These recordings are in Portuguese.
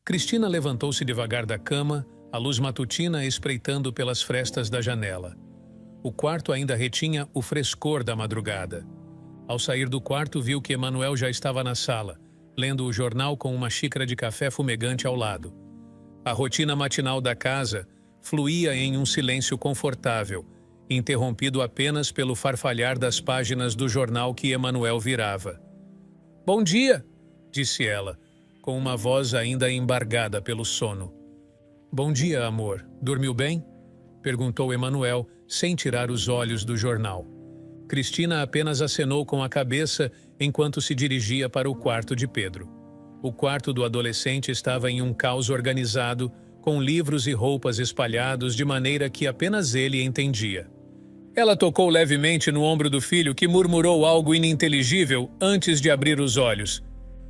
Cristina levantou-se devagar da cama, a luz matutina espreitando pelas frestas da janela. O quarto ainda retinha o frescor da madrugada. Ao sair do quarto, viu que Emanuel já estava na sala, lendo o jornal com uma xícara de café fumegante ao lado. A rotina matinal da casa fluía em um silêncio confortável, interrompido apenas pelo farfalhar das páginas do jornal que Emanuel virava. "Bom dia", disse ela, com uma voz ainda embargada pelo sono. "Bom dia, amor. Dormiu bem?" perguntou Emanuel, sem tirar os olhos do jornal. Cristina apenas acenou com a cabeça enquanto se dirigia para o quarto de Pedro. O quarto do adolescente estava em um caos organizado, com livros e roupas espalhados de maneira que apenas ele entendia. Ela tocou levemente no ombro do filho, que murmurou algo ininteligível antes de abrir os olhos.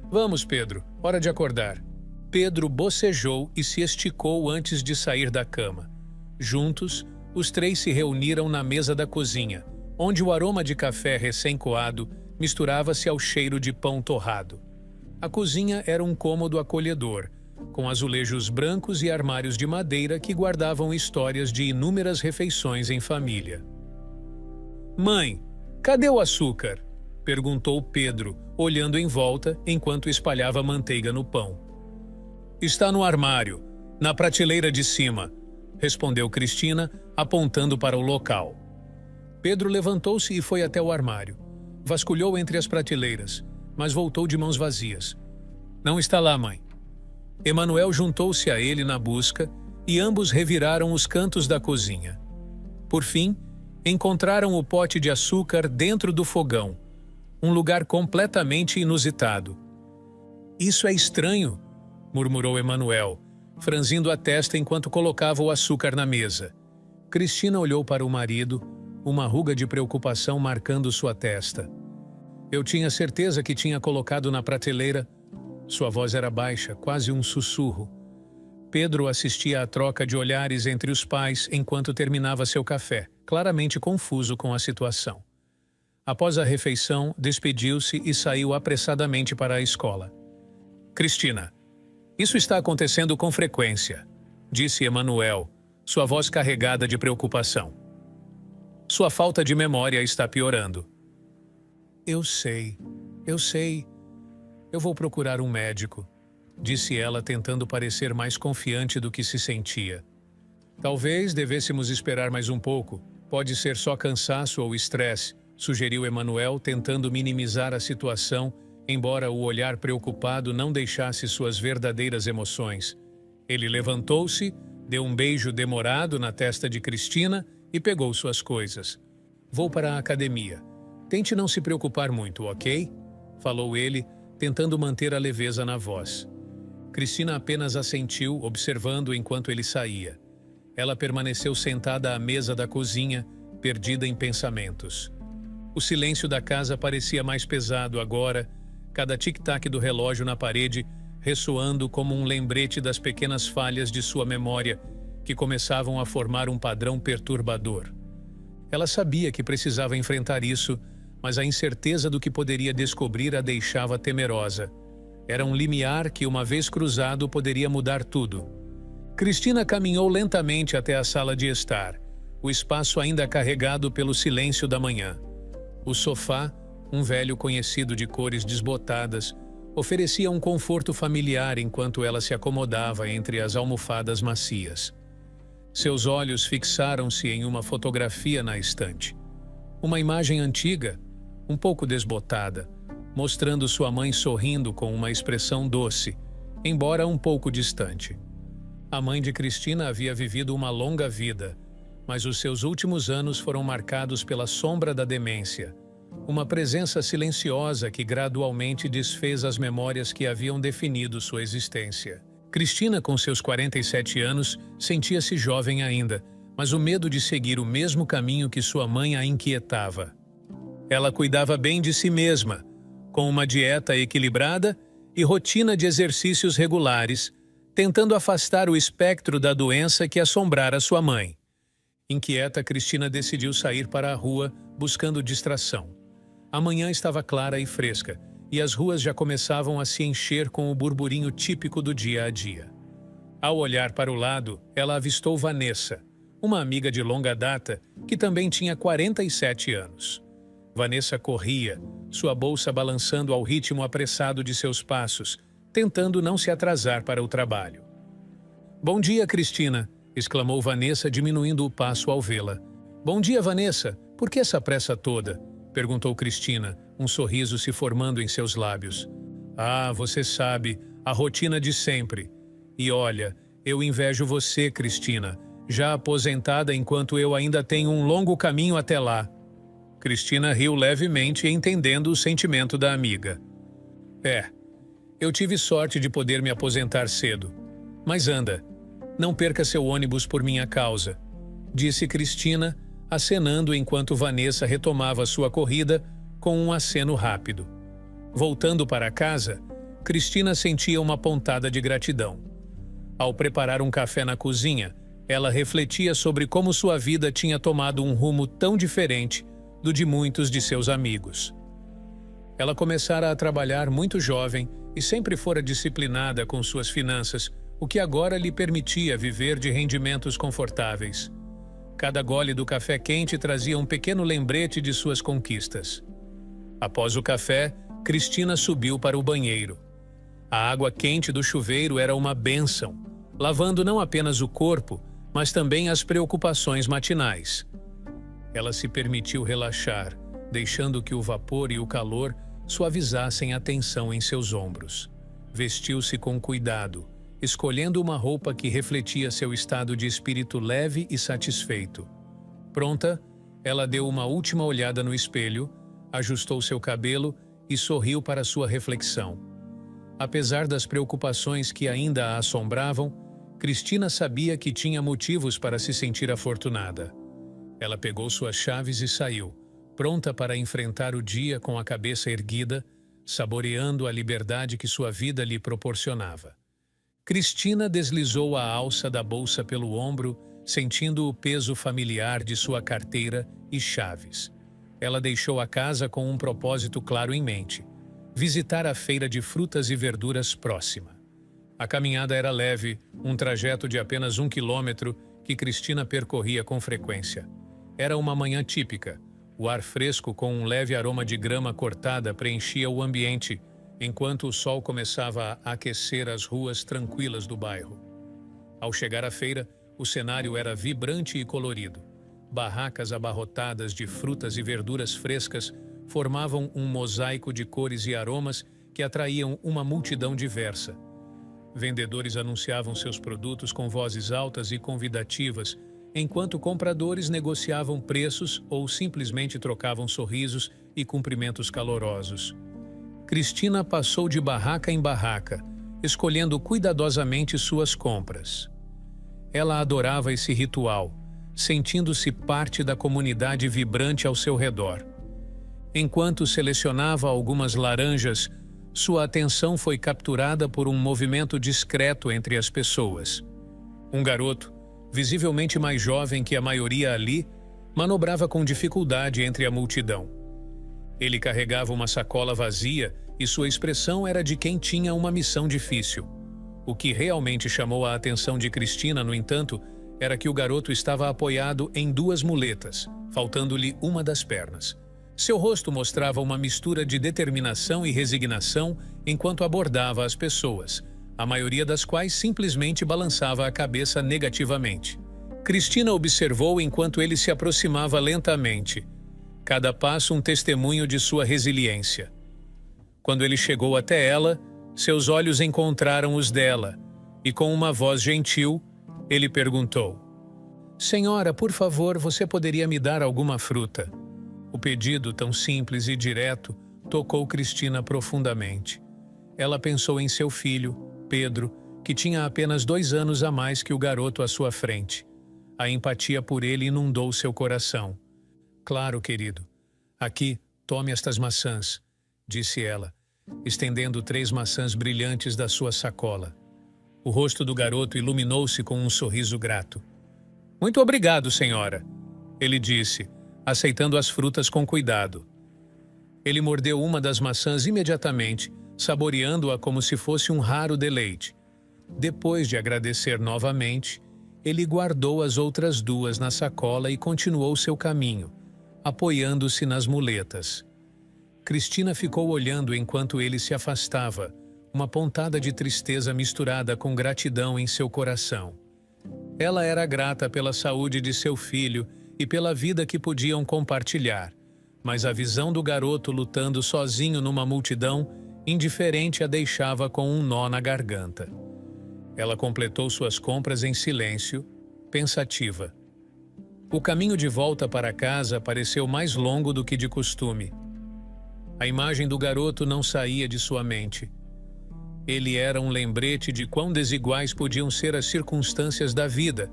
"Vamos, Pedro, hora de acordar." Pedro bocejou e se esticou antes de sair da cama. Juntos, os três se reuniram na mesa da cozinha, onde o aroma de café recém-coado misturava-se ao cheiro de pão torrado. A cozinha era um cômodo acolhedor, com azulejos brancos e armários de madeira que guardavam histórias de inúmeras refeições em família. "Mãe, cadê o açúcar?" perguntou Pedro, olhando em volta enquanto espalhava manteiga no pão. "Está no armário, na prateleira de cima", respondeu Cristina, apontando para o local. Pedro levantou-se e foi até o armário. Vasculhou entre as prateleiras, mas voltou de mãos vazias. "Não está lá, mãe." Emanuel juntou-se a ele na busca e ambos reviraram os cantos da cozinha. Por fim, encontraram o pote de açúcar dentro do fogão, um lugar completamente inusitado. "Isso é estranho", murmurou Emanuel, franzindo a testa enquanto colocava o açúcar na mesa. Cristina olhou para o marido, uma ruga de preocupação marcando sua testa. "Eu tinha certeza que tinha colocado na prateleira." Sua voz era baixa, quase um sussurro. Pedro assistia à troca de olhares entre os pais enquanto terminava seu café, claramente confuso com a situação. Após a refeição, despediu-se e saiu apressadamente para a escola. "Cristina, isso está acontecendo com frequência", disse Emanuel, sua voz carregada de preocupação. "Sua falta de memória está piorando." Eu sei. Eu vou procurar um médico", disse ela, tentando parecer mais confiante do que se sentia. "Talvez devêssemos esperar mais um pouco. Pode ser só cansaço ou estresse", sugeriu Emanuel, tentando minimizar a situação, embora o olhar preocupado não deixasse suas verdadeiras emoções. Ele levantou-se, deu um beijo demorado na testa de Cristina e pegou suas coisas. "Vou para a academia. Tente não se preocupar muito, ok?" falou ele, tentando manter a leveza na voz. Cristina apenas assentiu, observando enquanto ele saía. Ela permaneceu sentada à mesa da cozinha, perdida em pensamentos. O silêncio da casa parecia mais pesado agora, cada tic-tac do relógio na parede ressoando como um lembrete das pequenas falhas de sua memória que começavam a formar um padrão perturbador. Ela sabia que precisava enfrentar isso, mas a incerteza do que poderia descobrir a deixava temerosa. Era um limiar que, uma vez cruzado, poderia mudar tudo. Cristina caminhou lentamente até a sala de estar, o espaço ainda carregado pelo silêncio da manhã. O sofá, um velho conhecido de cores desbotadas, oferecia um conforto familiar enquanto ela se acomodava entre as almofadas macias. Seus olhos fixaram-se em uma fotografia na estante. Uma imagem antiga, um pouco desbotada, mostrando sua mãe sorrindo com uma expressão doce, embora um pouco distante. A mãe de Cristina havia vivido uma longa vida, mas os seus últimos anos foram marcados pela sombra da demência, uma presença silenciosa que gradualmente desfez as memórias que haviam definido sua existência. Cristina, com seus 47 anos, sentia-se jovem ainda, mas o medo de seguir o mesmo caminho que sua mãe a inquietava. Ela cuidava bem de si mesma, com uma dieta equilibrada e rotina de exercícios regulares, tentando afastar o espectro da doença que assombrara sua mãe. Inquieta, Cristina decidiu sair para a rua, buscando distração. A manhã estava clara e fresca, e as ruas já começavam a se encher com o burburinho típico do dia a dia. Ao olhar para o lado, ela avistou Vanessa, uma amiga de longa data que também tinha 47 anos. Vanessa corria, sua bolsa balançando ao ritmo apressado de seus passos, tentando não se atrasar para o trabalho. "Bom dia, Cristina!", exclamou Vanessa, diminuindo o passo ao vê-la. "Bom dia, Vanessa! Por que essa pressa toda?", perguntou Cristina, um sorriso se formando em seus lábios. "Ah, você sabe, a rotina de sempre. E olha, eu invejo você, Cristina, já aposentada enquanto eu ainda tenho um longo caminho até lá." Cristina riu levemente, entendendo o sentimento da amiga. Eu tive sorte de poder me aposentar cedo. Mas anda, não perca seu ônibus por minha causa", disse Cristina, acenando enquanto Vanessa retomava sua corrida com um aceno rápido. Voltando para casa, Cristina sentia uma pontada de gratidão. Ao preparar um café na cozinha, ela refletia sobre como sua vida tinha tomado um rumo tão diferente do de muitos de seus amigos. Ela começara a trabalhar muito jovem e sempre fora disciplinada com suas finanças, o que agora lhe permitia viver de rendimentos confortáveis. Cada gole do café quente trazia um pequeno lembrete de suas conquistas. Após o café, Cristina subiu para o banheiro. A água quente do chuveiro era uma bênção, lavando não apenas o corpo, mas também as preocupações matinais. Ela se permitiu relaxar, deixando que o vapor e o calor suavizassem a tensão em seus ombros. Vestiu-se com cuidado, escolhendo uma roupa que refletia seu estado de espírito leve e satisfeito. Pronta, ela deu uma última olhada no espelho, ajustou seu cabelo e sorriu para sua reflexão. Apesar das preocupações que ainda a assombravam, Cristina sabia que tinha motivos para se sentir afortunada. Ela pegou suas chaves e saiu, pronta para enfrentar o dia com a cabeça erguida, saboreando a liberdade que sua vida lhe proporcionava. Cristina deslizou a alça da bolsa pelo ombro, sentindo o peso familiar de sua carteira e chaves. Ela deixou a casa com um propósito claro em mente: visitar a feira de frutas e verduras próxima. A caminhada era leve, um trajeto de apenas 1 quilômetro que Cristina percorria com frequência. Era uma manhã típica. O ar fresco com um leve aroma de grama cortada preenchia o ambiente, enquanto o sol começava a aquecer as ruas tranquilas do bairro. Ao chegar à feira, o cenário era vibrante e colorido. Barracas abarrotadas de frutas e verduras frescas formavam um mosaico de cores e aromas que atraíam uma multidão diversa. Vendedores anunciavam seus produtos com vozes altas e convidativas, enquanto compradores negociavam preços ou simplesmente trocavam sorrisos e cumprimentos calorosos. Cristina passou de barraca em barraca, escolhendo cuidadosamente suas compras. Ela adorava esse ritual, sentindo-se parte da comunidade vibrante ao seu redor. Enquanto selecionava algumas laranjas, sua atenção foi capturada por um movimento discreto entre as pessoas. Um garoto, visivelmente mais jovem que a maioria ali, manobrava com dificuldade entre a multidão. Ele carregava uma sacola vazia e sua expressão era de quem tinha uma missão difícil. O que realmente chamou a atenção de Cristina, no entanto, era que o garoto estava apoiado em 2 muletas, faltando-lhe uma das pernas. Seu rosto mostrava uma mistura de determinação e resignação enquanto abordava as pessoas, a maioria das quais simplesmente balançava a cabeça negativamente. Cristina observou enquanto ele se aproximava lentamente, cada passo um testemunho de sua resiliência. Quando ele chegou até ela, seus olhos encontraram os dela, e com uma voz gentil, ele perguntou: "Senhora, por favor, você poderia me dar alguma fruta?" O pedido, tão simples e direto, tocou Cristina profundamente. Ela pensou em seu filho, Pedro, que tinha apenas 2 anos a mais que o garoto à sua frente. A empatia por ele inundou seu coração. "Claro, querido. Aqui, tome estas maçãs", disse ela, estendendo 3 maçãs brilhantes da sua sacola. O rosto do garoto iluminou-se com um sorriso grato. Muito obrigado, senhora, ele disse, aceitando as frutas com cuidado. Ele mordeu uma das maçãs imediatamente, saboreando-a como se fosse um raro deleite. Depois de agradecer novamente, ele guardou as outras duas na sacola e continuou seu caminho, apoiando-se nas muletas. Cristina ficou olhando enquanto ele se afastava, uma pontada de tristeza misturada com gratidão em seu coração. Ela era grata pela saúde de seu filho e pela vida que podiam compartilhar, mas a visão do garoto lutando sozinho numa multidão indiferente a deixava com um nó na garganta. Ela completou suas compras em silêncio, pensativa. O caminho de volta para casa pareceu mais longo do que de costume. A imagem do garoto não saía de sua mente. Ele era um lembrete de quão desiguais podiam ser as circunstâncias da vida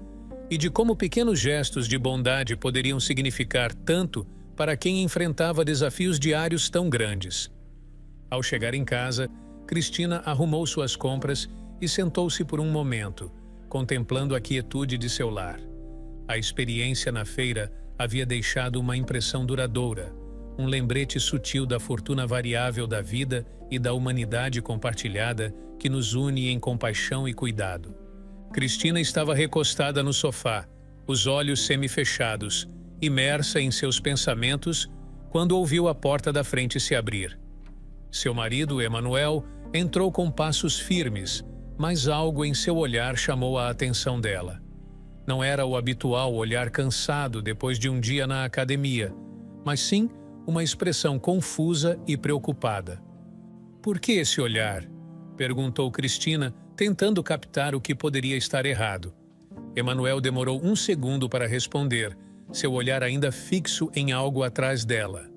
e de como pequenos gestos de bondade poderiam significar tanto para quem enfrentava desafios diários tão grandes. Ao chegar em casa, Cristina arrumou suas compras e sentou-se por um momento, contemplando a quietude de seu lar. A experiência na feira havia deixado uma impressão duradoura, um lembrete sutil da fortuna variável da vida e da humanidade compartilhada que nos une em compaixão e cuidado. Cristina estava recostada no sofá, os olhos semifechados, imersa em seus pensamentos, quando ouviu a porta da frente se abrir. Seu marido, Emanuel, entrou com passos firmes, mas algo em seu olhar chamou a atenção dela. Não era o habitual olhar cansado depois de um dia na academia, mas sim uma expressão confusa e preocupada. «Por que esse olhar?» perguntou Cristina, tentando captar o que poderia estar errado. Emanuel demorou um segundo para responder, seu olhar ainda fixo em algo atrás dela.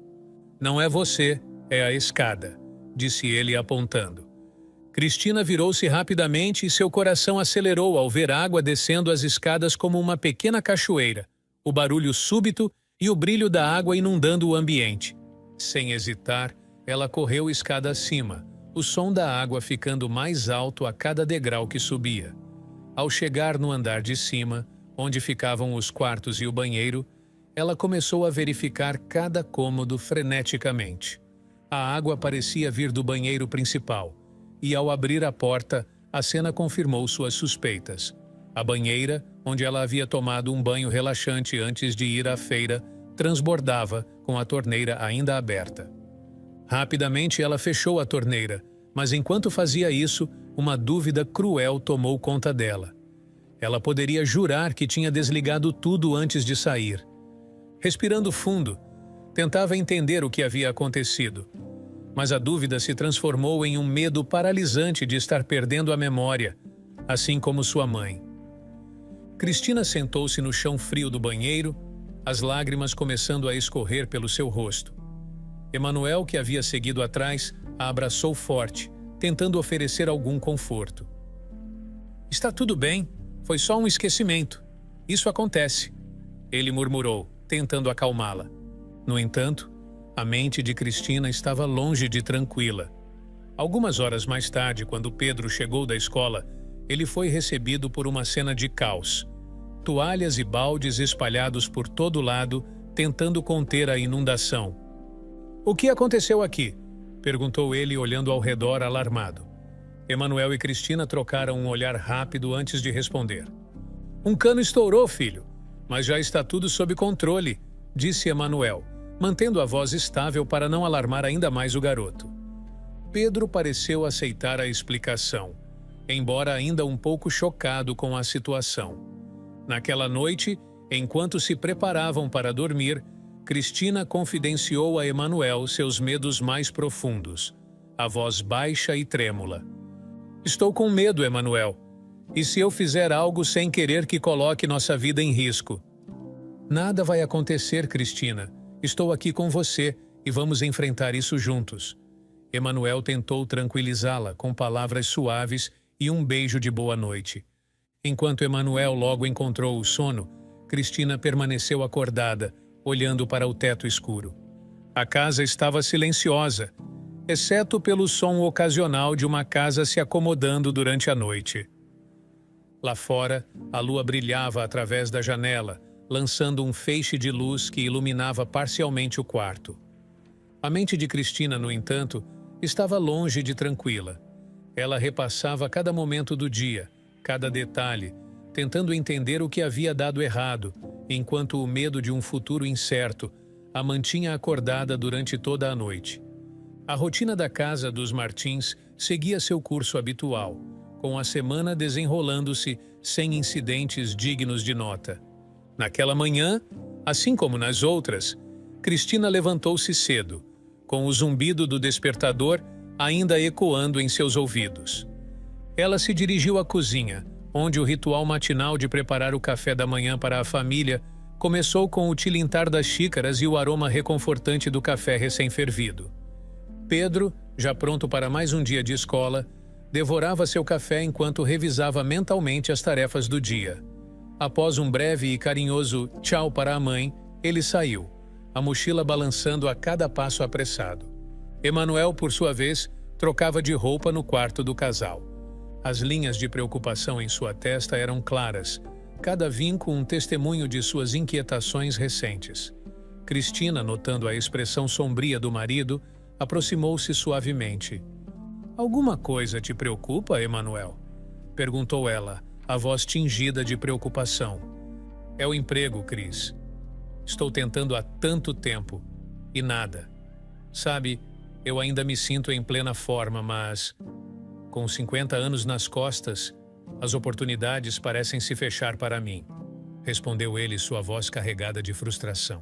«Não é você, é a escada», disse ele apontando. Cristina virou-se rapidamente e seu coração acelerou ao ver água descendo as escadas como uma pequena cachoeira, o barulho súbito e o brilho da água inundando o ambiente. Sem hesitar, ela correu escada acima, o som da água ficando mais alto a cada degrau que subia. Ao chegar no andar de cima, onde ficavam os quartos e o banheiro, ela começou a verificar cada cômodo freneticamente. A água parecia vir do banheiro principal, e ao abrir a porta, a cena confirmou suas suspeitas. A banheira, onde ela havia tomado um banho relaxante antes de ir à feira, transbordava com a torneira ainda aberta. Rapidamente ela fechou a torneira, mas enquanto fazia isso, uma dúvida cruel tomou conta dela. Ela poderia jurar que tinha desligado tudo antes de sair. Respirando fundo, tentava entender o que havia acontecido. Mas a dúvida se transformou em um medo paralisante de estar perdendo a memória, assim como sua mãe. Cristina sentou-se no chão frio do banheiro, as lágrimas começando a escorrer pelo seu rosto. Emanuel, que havia seguido atrás, a abraçou forte, tentando oferecer algum conforto. «Está tudo bem, foi só um esquecimento. Isso acontece», ele murmurou, tentando acalmá-la. No entanto, a mente de Cristina estava longe de tranquila. Algumas horas mais tarde, quando Pedro chegou da escola, ele foi recebido por uma cena de caos. Toalhas e baldes espalhados por todo lado, tentando conter a inundação. «O que aconteceu aqui?» perguntou ele, olhando ao redor alarmado. Emanuel e Cristina trocaram um olhar rápido antes de responder. «Um cano estourou, filho, mas já está tudo sob controle», disse Emanuel, mantendo a voz estável para não alarmar ainda mais o garoto. Pedro pareceu aceitar a explicação, embora ainda um pouco chocado com a situação. Naquela noite, enquanto se preparavam para dormir, Cristina confidenciou a Emanuel seus medos mais profundos, a voz baixa e trêmula. «Estou com medo, Emanuel. E se eu fizer algo sem querer que coloque nossa vida em risco?» «Nada vai acontecer, Cristina. Estou aqui com você e vamos enfrentar isso juntos». Emanuel tentou tranquilizá-la com palavras suaves e um beijo de boa noite. Enquanto Emanuel logo encontrou o sono, Cristina permaneceu acordada, olhando para o teto escuro. A casa estava silenciosa, exceto pelo som ocasional de uma casa se acomodando durante a noite. Lá fora, a lua brilhava através da janela, lançando um feixe de luz que iluminava parcialmente o quarto. A mente de Cristina, no entanto, estava longe de tranquila. Ela repassava cada momento do dia, cada detalhe, tentando entender o que havia dado errado, enquanto o medo de um futuro incerto a mantinha acordada durante toda a noite. A rotina da casa dos Martins seguia seu curso habitual, com a semana desenrolando-se sem incidentes dignos de nota. Naquela manhã, assim como nas outras, Cristina levantou-se cedo, com o zumbido do despertador ainda ecoando em seus ouvidos. Ela se dirigiu à cozinha, onde o ritual matinal de preparar o café da manhã para a família começou com o tilintar das xícaras e o aroma reconfortante do café recém-fervido. Pedro, já pronto para mais um dia de escola, devorava seu café enquanto revisava mentalmente as tarefas do dia. Após um breve e carinhoso tchau para a mãe, ele saiu, a mochila balançando a cada passo apressado. Emanuel, por sua vez, trocava de roupa no quarto do casal. As linhas de preocupação em sua testa eram claras, cada vinco um testemunho de suas inquietações recentes. Cristina, notando a expressão sombria do marido, aproximou-se suavemente. "Alguma coisa te preocupa, Emanuel?" perguntou ela, a voz tingida de preocupação. "É o emprego, Cris. Estou tentando há tanto tempo e nada. Sabe, eu ainda me sinto em plena forma, mas com 50 anos nas costas, as oportunidades parecem se fechar para mim", respondeu ele, sua voz carregada de frustração.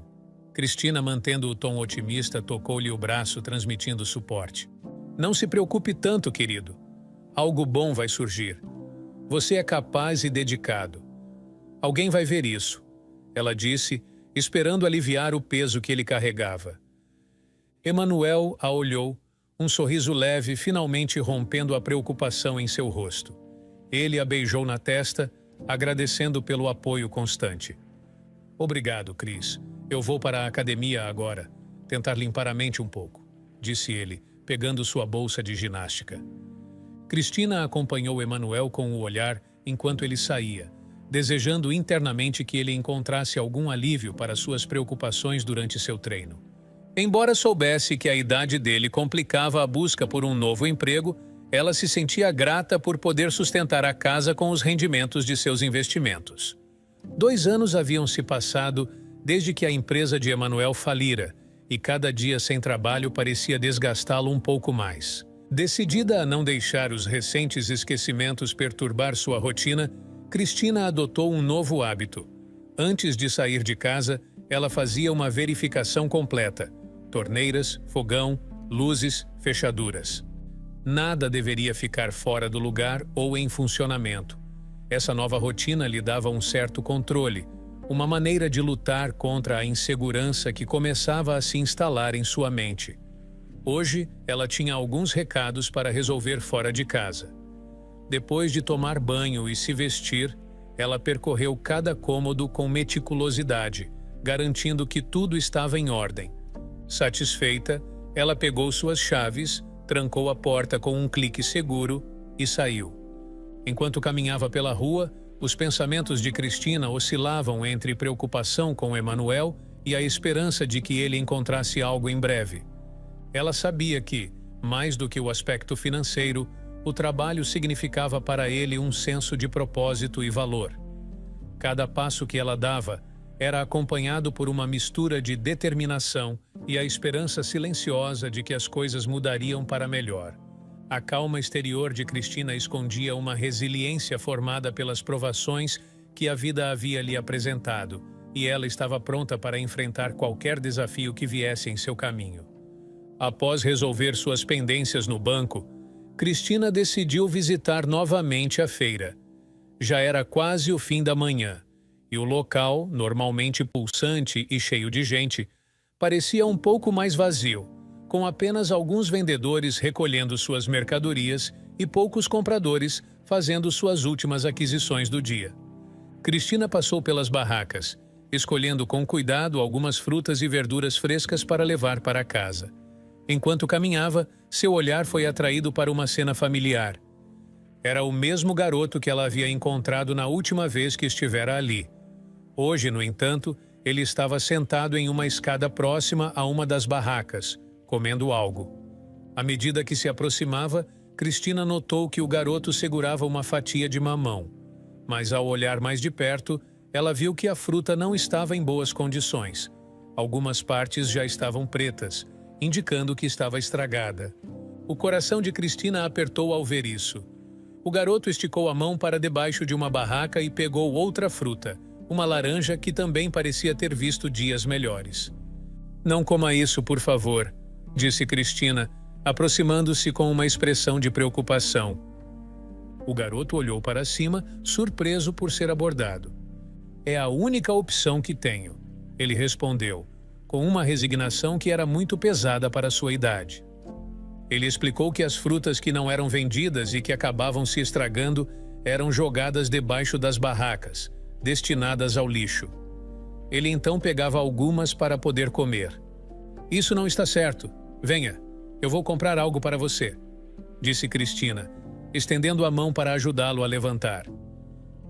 Cristina, mantendo o tom otimista, tocou-lhe o braço, transmitindo suporte. "Não se preocupe tanto, querido. Algo bom vai surgir. Você é capaz e dedicado. Alguém vai ver isso", ela disse, esperando aliviar o peso que ele carregava. Emanuel a olhou, um sorriso leve finalmente rompendo a preocupação em seu rosto. Ele a beijou na testa, agradecendo pelo apoio constante. "Obrigado, Cris. Eu vou para a academia agora, tentar limpar a mente um pouco", disse ele, pegando sua bolsa de ginástica. Cristina acompanhou Emanuel com o olhar enquanto ele saía, desejando internamente que ele encontrasse algum alívio para suas preocupações durante seu treino. Embora soubesse que a idade dele complicava a busca por um novo emprego, ela se sentia grata por poder sustentar a casa com os rendimentos de seus investimentos. 2 anos haviam se passado desde que a empresa de Emanuel falira, e cada dia sem trabalho parecia desgastá-lo um pouco mais. Decidida a não deixar os recentes esquecimentos perturbar sua rotina, Cristina adotou um novo hábito. Antes de sair de casa, ela fazia uma verificação completa: torneiras, fogão, luzes, fechaduras. Nada deveria ficar fora do lugar ou em funcionamento. Essa nova rotina lhe dava um certo controle, uma maneira de lutar contra a insegurança que começava a se instalar em sua mente. Hoje, ela tinha alguns recados para resolver fora de casa. Depois de tomar banho e se vestir, ela percorreu cada cômodo com meticulosidade, garantindo que tudo estava em ordem. Satisfeita, ela pegou suas chaves, trancou a porta com um clique seguro e saiu. Enquanto caminhava pela rua, os pensamentos de Cristina oscilavam entre preocupação com Emanuel e a esperança de que ele encontrasse algo em breve. Ela sabia que, mais do que o aspecto financeiro, o trabalho significava para ele um senso de propósito e valor. Cada passo que ela dava era acompanhado por uma mistura de determinação e a esperança silenciosa de que as coisas mudariam para melhor. A calma exterior de Cristina escondia uma resiliência formada pelas provações que a vida havia lhe apresentado, e ela estava pronta para enfrentar qualquer desafio que viesse em seu caminho. Após resolver suas pendências no banco, Cristina decidiu visitar novamente a feira. Já era quase o fim da manhã, e o local, normalmente pulsante e cheio de gente, parecia um pouco mais vazio, com apenas alguns vendedores recolhendo suas mercadorias e poucos compradores fazendo suas últimas aquisições do dia. Cristina passou pelas barracas, escolhendo com cuidado algumas frutas e verduras frescas para levar para casa. Enquanto caminhava, seu olhar foi atraído para uma cena familiar. Era o mesmo garoto que ela havia encontrado na última vez que estivera ali. Hoje, no entanto, ele estava sentado em uma escada próxima a uma das barracas, comendo algo. À medida que se aproximava, Cristina notou que o garoto segurava uma fatia de mamão. Mas ao olhar mais de perto, ela viu que a fruta não estava em boas condições. Algumas partes já estavam pretas, indicando que estava estragada. O coração de Cristina apertou ao ver isso. O garoto esticou a mão para debaixo de uma barraca e pegou outra fruta, uma laranja que também parecia ter visto dias melhores. "Não coma isso, por favor", disse Cristina, aproximando-se com uma expressão de preocupação. O garoto olhou para cima, surpreso por ser abordado. "É a única opção que tenho", ele respondeu, com uma resignação que era muito pesada para sua idade. Ele explicou que as frutas que não eram vendidas e que acabavam se estragando eram jogadas debaixo das barracas, destinadas ao lixo. Ele então pegava algumas para poder comer. "Isso não está certo. Venha, eu vou comprar algo para você", disse Cristina, estendendo a mão para ajudá-lo a levantar.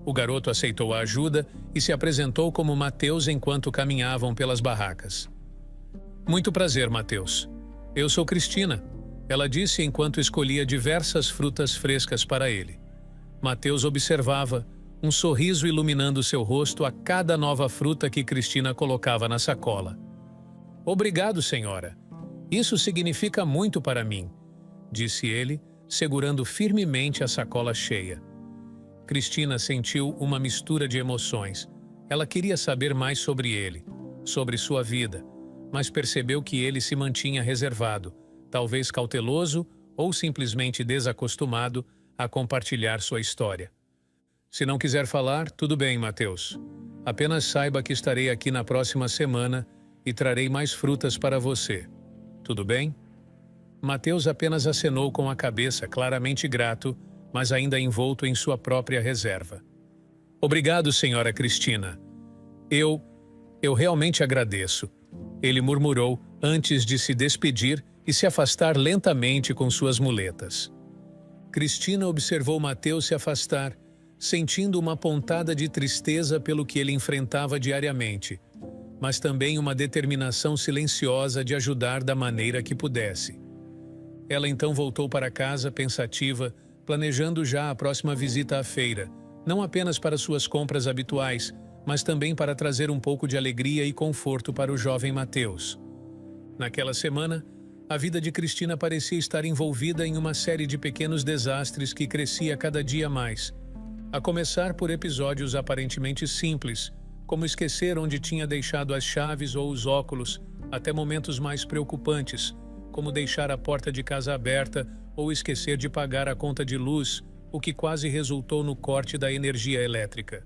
O garoto aceitou a ajuda e se apresentou como Mateus enquanto caminhavam pelas barracas. "Muito prazer, Mateus. Eu sou Cristina", ela disse enquanto escolhia diversas frutas frescas para ele. Mateus observava, um sorriso iluminando seu rosto a cada nova fruta que Cristina colocava na sacola. "Obrigado, senhora. Isso significa muito para mim", disse ele, segurando firmemente a sacola cheia. Cristina sentiu uma mistura de emoções. Ela queria saber mais sobre ele, sobre sua vida, mas percebeu que ele se mantinha reservado, talvez cauteloso ou simplesmente desacostumado a compartilhar sua história. "Se não quiser falar, tudo bem, Mateus. Apenas saiba que estarei aqui na próxima semana e trarei mais frutas para você. Tudo bem?" Mateus apenas acenou com a cabeça, claramente grato, mas ainda envolto em sua própria reserva. "Obrigado, senhora Cristina. Eu realmente agradeço", ele murmurou antes de se despedir e se afastar lentamente com suas muletas. Cristina observou Mateus se afastar, sentindo uma pontada de tristeza pelo que ele enfrentava diariamente, mas também uma determinação silenciosa de ajudar da maneira que pudesse. Ela então voltou para casa pensativa, planejando já a próxima visita à feira, não apenas para suas compras habituais, mas também para trazer um pouco de alegria e conforto para o jovem Mateus. Naquela semana, a vida de Cristina parecia estar envolvida em uma série de pequenos desastres que crescia cada dia mais, a começar por episódios aparentemente simples, como esquecer onde tinha deixado as chaves ou os óculos, até momentos mais preocupantes, como deixar a porta de casa aberta ou esquecer de pagar a conta de luz, o que quase resultou no corte da energia elétrica.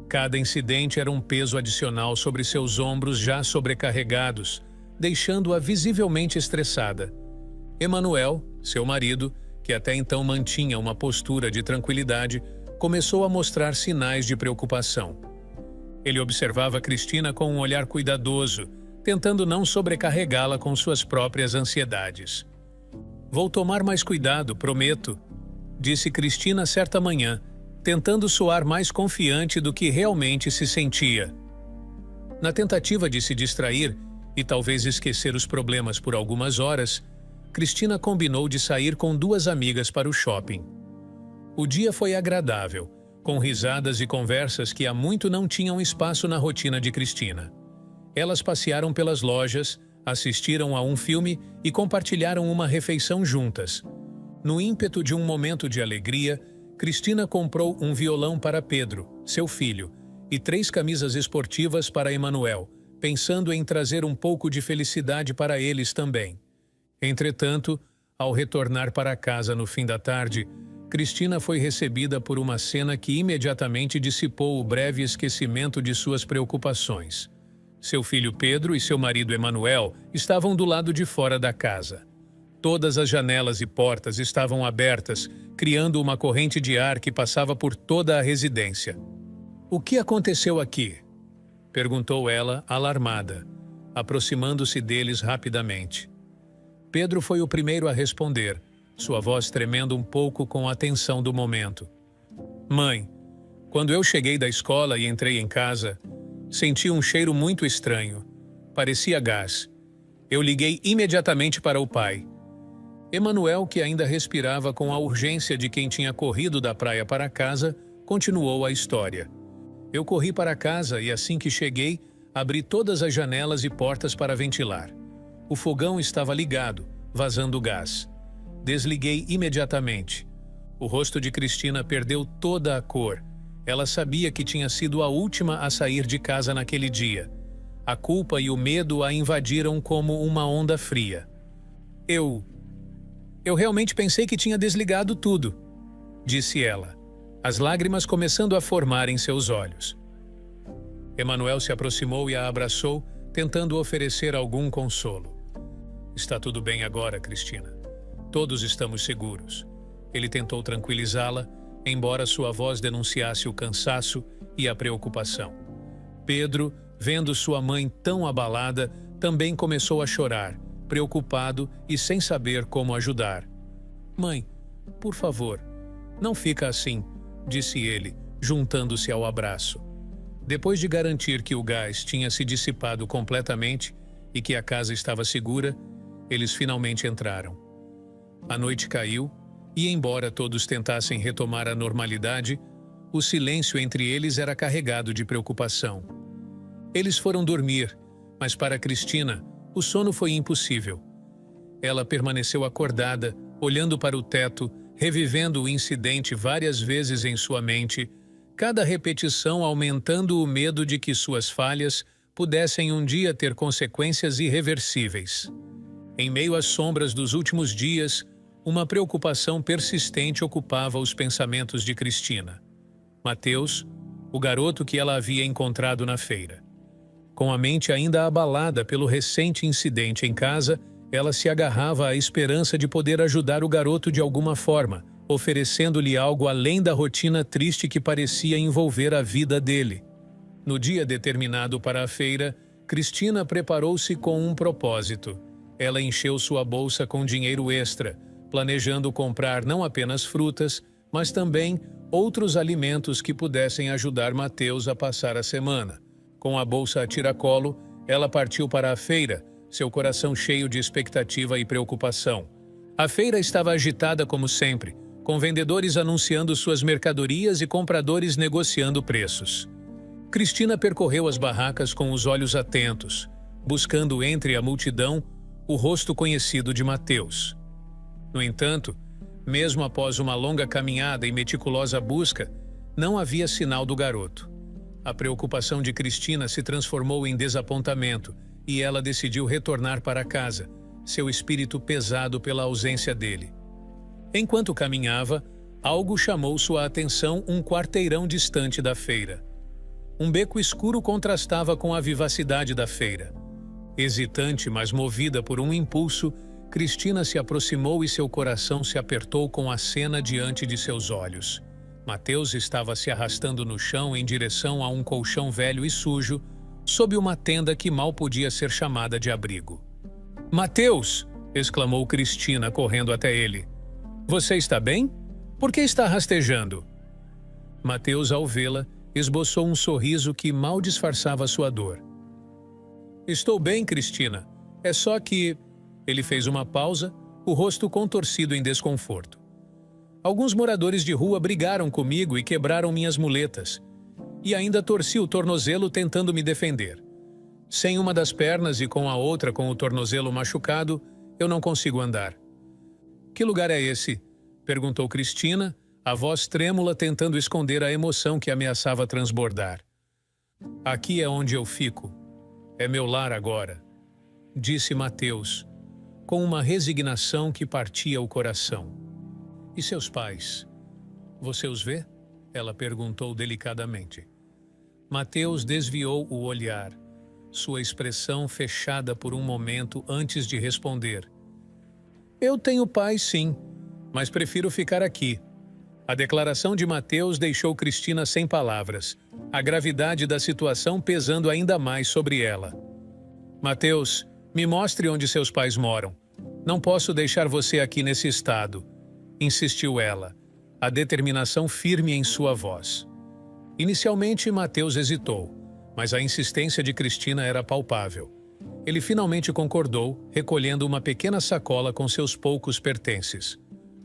Cada incidente era um peso adicional sobre seus ombros já sobrecarregados, deixando-a visivelmente estressada. Emanuel, seu marido, que até então mantinha uma postura de tranquilidade, começou a mostrar sinais de preocupação. Ele observava Cristina com um olhar cuidadoso, tentando não sobrecarregá-la com suas próprias ansiedades. "Vou tomar mais cuidado, prometo", disse Cristina certa manhã, tentando soar mais confiante do que realmente se sentia. Na tentativa de se distrair e talvez esquecer os problemas por algumas horas, Cristina combinou de sair com duas amigas para o shopping. O dia foi agradável, com risadas e conversas que há muito não tinham espaço na rotina de Cristina. Elas passearam pelas lojas, assistiram a um filme e compartilharam uma refeição juntas. No ímpeto de um momento de alegria, Cristina comprou um violão para Pedro, seu filho, e 3 camisas esportivas para Emanuel, pensando em trazer um pouco de felicidade para eles também. Entretanto, ao retornar para casa no fim da tarde, Cristina foi recebida por uma cena que imediatamente dissipou o breve esquecimento de suas preocupações. Seu filho Pedro e seu marido Emanuel estavam do lado de fora da casa. Todas as janelas e portas estavam abertas, criando uma corrente de ar que passava por toda a residência. "O que aconteceu aqui?" perguntou ela, alarmada, aproximando-se deles rapidamente. Pedro foi o primeiro a responder, sua voz tremendo um pouco com a tensão do momento. Mãe, quando eu cheguei da escola e entrei em casa, senti um cheiro muito estranho. Parecia gás. Eu liguei imediatamente para o pai. Emanuel, que ainda respirava com a urgência de quem tinha corrido da praia para casa, continuou a história. Eu corri para casa e assim que cheguei, abri todas as janelas e portas para ventilar. O fogão estava ligado, vazando gás. Desliguei imediatamente. O rosto de Cristina perdeu toda a cor. Ela sabia que tinha sido a última a sair de casa naquele dia. A culpa e o medo a invadiram como uma onda fria. Eu realmente pensei que tinha desligado tudo, disse ela, as lágrimas começando a formar em seus olhos. Emanuel se aproximou e a abraçou, tentando oferecer algum consolo. Está tudo bem agora, Cristina. Todos estamos seguros. Ele tentou tranquilizá-la, embora sua voz denunciasse o cansaço e a preocupação. Pedro, vendo sua mãe tão abalada, também começou a chorar, preocupado e sem saber como ajudar. Mãe, por favor, não fica assim, disse ele, juntando-se ao abraço. Depois de garantir que o gás tinha se dissipado completamente e que a casa estava segura, eles finalmente entraram. A noite caiu e, embora todos tentassem retomar a normalidade, o silêncio entre eles era carregado de preocupação. Eles foram dormir, mas para Cristina, o sono foi impossível. Ela permaneceu acordada, olhando para o teto, revivendo o incidente várias vezes em sua mente, cada repetição aumentando o medo de que suas falhas pudessem um dia ter consequências irreversíveis. Em meio às sombras dos últimos dias, uma preocupação persistente ocupava os pensamentos de Cristina. Mateus, o garoto que ela havia encontrado na feira. Com a mente ainda abalada pelo recente incidente em casa, ela se agarrava à esperança de poder ajudar o garoto de alguma forma, oferecendo-lhe algo além da rotina triste que parecia envolver a vida dele. No dia determinado para a feira, Cristina preparou-se com um propósito. Ela encheu sua bolsa com dinheiro extra, planejando comprar não apenas frutas, mas também outros alimentos que pudessem ajudar Mateus a passar a semana. Com a bolsa a tiracolo, ela partiu para a feira, seu coração cheio de expectativa e preocupação. A feira estava agitada como sempre, com vendedores anunciando suas mercadorias e compradores negociando preços. Cristina percorreu as barracas com os olhos atentos, buscando entre a multidão o rosto conhecido de Mateus. No entanto, mesmo após uma longa caminhada e meticulosa busca, não havia sinal do garoto. A preocupação de Cristina se transformou em desapontamento e ela decidiu retornar para casa, seu espírito pesado pela ausência dele. Enquanto caminhava, algo chamou sua atenção um quarteirão distante da feira. Um beco escuro contrastava com a vivacidade da feira. Hesitante, mas movida por um impulso, Cristina se aproximou e seu coração se apertou com a cena diante de seus olhos. Mateus estava se arrastando no chão em direção a um colchão velho e sujo, sob uma tenda que mal podia ser chamada de abrigo. "Mateus!" exclamou Cristina, correndo até ele. "Você está bem? Por que está rastejando?" Mateus, ao vê-la, esboçou um sorriso que mal disfarçava sua dor. "Estou bem, Cristina. É só que..." Ele fez uma pausa, o rosto contorcido em desconforto. "Alguns moradores de rua brigaram comigo e quebraram minhas muletas. E ainda torci o tornozelo tentando me defender. Sem uma das pernas e com a outra com o tornozelo machucado, eu não consigo andar." "Que lugar é esse?" perguntou Cristina, a voz trêmula tentando esconder a emoção que ameaçava transbordar. "Aqui é onde eu fico. É meu lar agora", disse Mateus, com uma resignação que partia o coração. "E seus pais? Você os vê?" ela perguntou delicadamente. Mateus desviou o olhar, sua expressão fechada por um momento antes de responder. "Eu tenho pais, sim, mas prefiro ficar aqui." A declaração de Mateus deixou Cristina sem palavras, a gravidade da situação pesando ainda mais sobre ela. "Mateus, me mostre onde seus pais moram." Não posso deixar você aqui nesse estado, insistiu ela, a determinação firme em sua voz. Inicialmente, Mateus hesitou, mas a insistência de Cristina era palpável. Ele finalmente concordou, recolhendo uma pequena sacola com seus poucos pertences.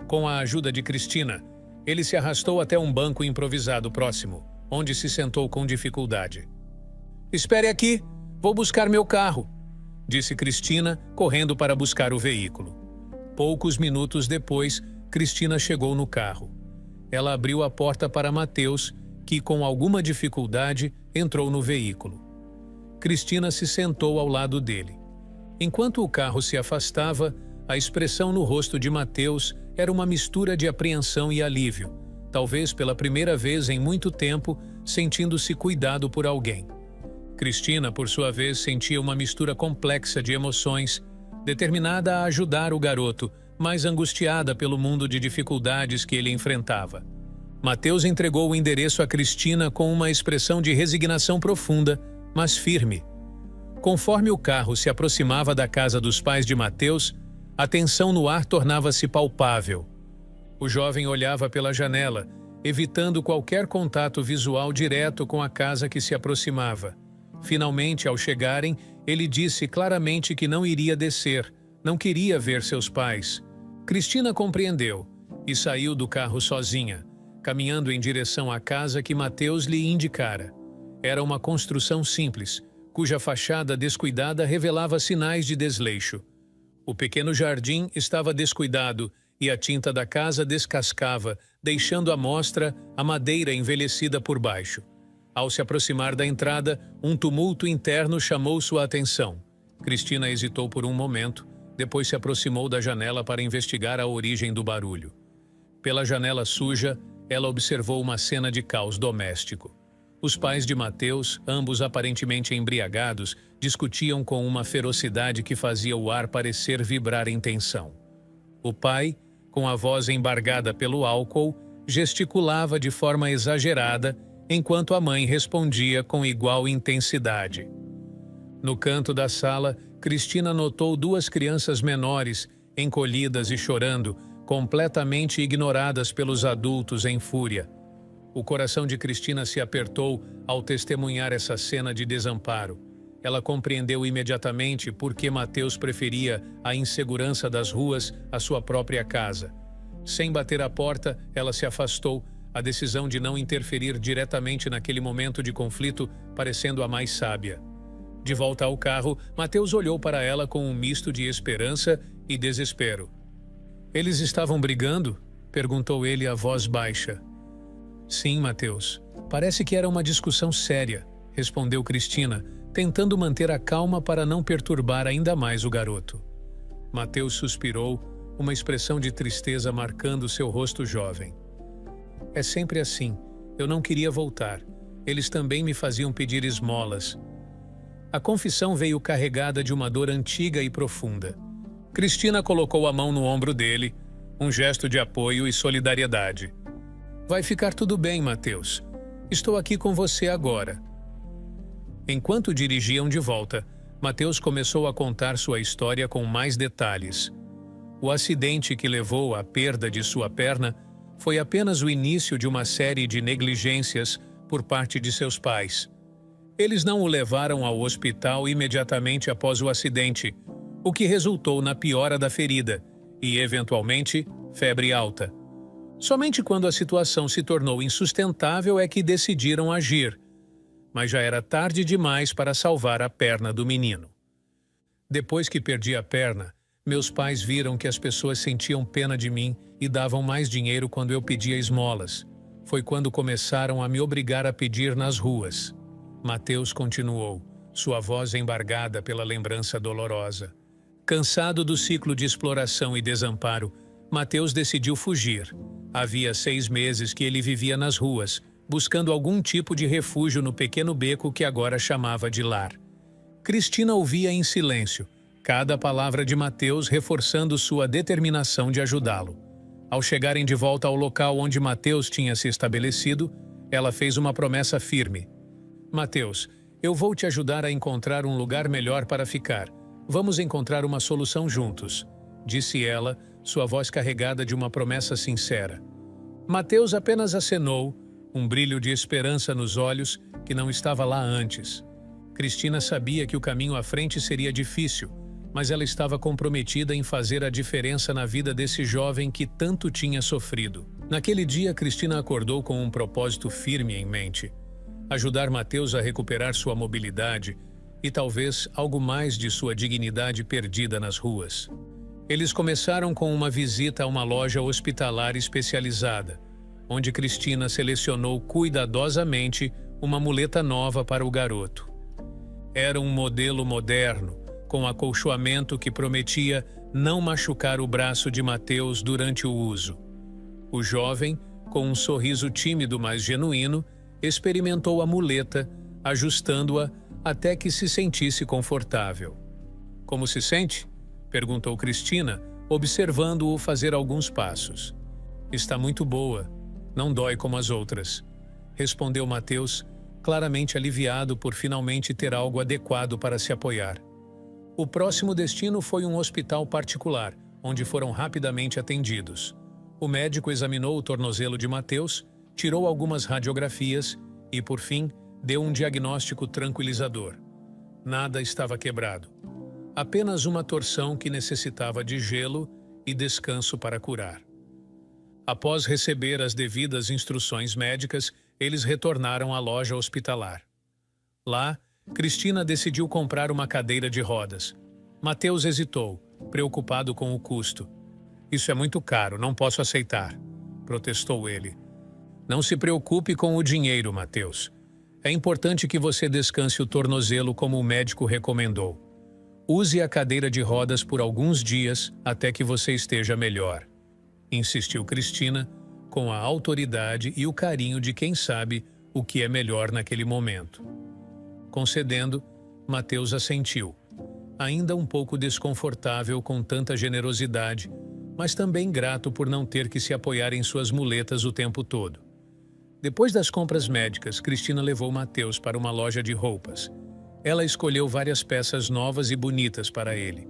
Com a ajuda de Cristina, ele se arrastou até um banco improvisado próximo, onde se sentou com dificuldade. "Espere aqui, vou buscar meu carro", disse Cristina, correndo para buscar o veículo. Poucos minutos depois, Cristina chegou no carro. Ela abriu a porta para Mateus, que, com alguma dificuldade, entrou no veículo. Cristina se sentou ao lado dele. Enquanto o carro se afastava, a expressão no rosto de Mateus era uma mistura de apreensão e alívio, talvez pela primeira vez em muito tempo, sentindo-se cuidado por alguém. Cristina, por sua vez, sentia uma mistura complexa de emoções, determinada a ajudar o garoto, mas angustiada pelo mundo de dificuldades que ele enfrentava. Mateus entregou o endereço a Cristina com uma expressão de resignação profunda, mas firme. Conforme o carro se aproximava da casa dos pais de Mateus, a tensão no ar tornava-se palpável. O jovem olhava pela janela, evitando qualquer contato visual direto com a casa que se aproximava. Finalmente, ao chegarem, ele disse claramente que não iria descer, não queria ver seus pais. Cristina compreendeu e saiu do carro sozinha, caminhando em direção à casa que Mateus lhe indicara. Era uma construção simples, cuja fachada descuidada revelava sinais de desleixo. O pequeno jardim estava descuidado e a tinta da casa descascava, deixando à mostra a madeira envelhecida por baixo. Ao se aproximar da entrada, um tumulto interno chamou sua atenção. Cristina hesitou por um momento, depois se aproximou da janela para investigar a origem do barulho. Pela janela suja, ela observou uma cena de caos doméstico. Os pais de Mateus, ambos aparentemente embriagados, discutiam com uma ferocidade que fazia o ar parecer vibrar em tensão. O pai, com a voz embargada pelo álcool, gesticulava de forma exagerada, enquanto a mãe respondia com igual intensidade. No canto da sala, Cristina notou duas crianças menores, encolhidas e chorando, completamente ignoradas pelos adultos em fúria. O coração de Cristina se apertou ao testemunhar essa cena de desamparo. Ela compreendeu imediatamente por que Mateus preferia a insegurança das ruas à sua própria casa. Sem bater a porta, ela se afastou, a decisão de não interferir diretamente naquele momento de conflito parecendo a mais sábia. De volta ao carro, Mateus olhou para ela com um misto de esperança e desespero. "Eles estavam brigando?" perguntou ele a voz baixa. "Sim, Mateus. Parece que era uma discussão séria", respondeu Cristina, tentando manter a calma para não perturbar ainda mais o garoto. Mateus suspirou, uma expressão de tristeza marcando seu rosto jovem. "É sempre assim. Eu não queria voltar. Eles também me faziam pedir esmolas." A confissão veio carregada de uma dor antiga e profunda. Cristina colocou a mão no ombro dele, um gesto de apoio e solidariedade. "Vai ficar tudo bem, Mateus. Estou aqui com você agora." Enquanto dirigiam de volta, Mateus começou a contar sua história com mais detalhes. O acidente que levou à perda de sua perna foi apenas o início de uma série de negligências por parte de seus pais. Eles não o levaram ao hospital imediatamente após o acidente, o que resultou na piora da ferida e, eventualmente, febre alta. Somente quando a situação se tornou insustentável é que decidiram agir, mas já era tarde demais para salvar a perna do menino. "Depois que perdi a perna, meus pais viram que as pessoas sentiam pena de mim e davam mais dinheiro quando eu pedia esmolas. Foi quando começaram a me obrigar a pedir nas ruas." Mateus continuou, sua voz embargada pela lembrança dolorosa. Cansado do ciclo de exploração e desamparo, Mateus decidiu fugir. Havia 6 meses que ele vivia nas ruas, buscando algum tipo de refúgio no pequeno beco que agora chamava de lar. Cristina ouvia em silêncio, cada palavra de Mateus reforçando sua determinação de ajudá-lo. Ao chegarem de volta ao local onde Mateus tinha se estabelecido, ela fez uma promessa firme. "Mateus, eu vou te ajudar a encontrar um lugar melhor para ficar. Vamos encontrar uma solução juntos. disse ela, sua voz carregada de uma promessa sincera. Mateus apenas acenou, um brilho de esperança nos olhos que não estava lá antes. Cristina sabia que o caminho à frente seria difícil, mas ela estava comprometida em fazer a diferença na vida desse jovem que tanto tinha sofrido. Naquele dia, Cristina acordou com um propósito firme em mente: ajudar Mateus a recuperar sua mobilidade e talvez algo mais de sua dignidade perdida nas ruas. Eles começaram com uma visita a uma loja hospitalar especializada, onde Cristina selecionou cuidadosamente uma muleta nova para o garoto. Era um modelo moderno, com acolchoamento que prometia não machucar o braço de Mateus durante o uso. O jovem, com um sorriso tímido mas genuíno, experimentou a muleta, ajustando-a até que se sentisse confortável. "Como se sente?" perguntou Cristina, observando-o fazer alguns passos. "Está muito boa. Não dói como as outras", respondeu Mateus, claramente aliviado por finalmente ter algo adequado para se apoiar. O próximo destino foi um hospital particular, onde foram rapidamente atendidos. O médico examinou o tornozelo de Mateus, tirou algumas radiografias e, por fim, deu um diagnóstico tranquilizador. Nada estava quebrado. Apenas uma torção que necessitava de gelo e descanso para curar. Após receber as devidas instruções médicas, eles retornaram à loja hospitalar. Lá, Cristina decidiu comprar uma cadeira de rodas. Mateus hesitou, preocupado com o custo. "Isso é muito caro, não posso aceitar", protestou ele. "Não se preocupe com o dinheiro, Mateus. É importante que você descanse o tornozelo como o médico recomendou. Use a cadeira de rodas por alguns dias até que você esteja melhor", insistiu Cristina, com a autoridade e o carinho de quem sabe o que é melhor naquele momento. Concedendo, Mateus assentiu, ainda um pouco desconfortável com tanta generosidade, mas também grato por não ter que se apoiar em suas muletas o tempo todo. Depois das compras médicas, Cristina levou Mateus para uma loja de roupas. Ela escolheu várias peças novas e bonitas para ele.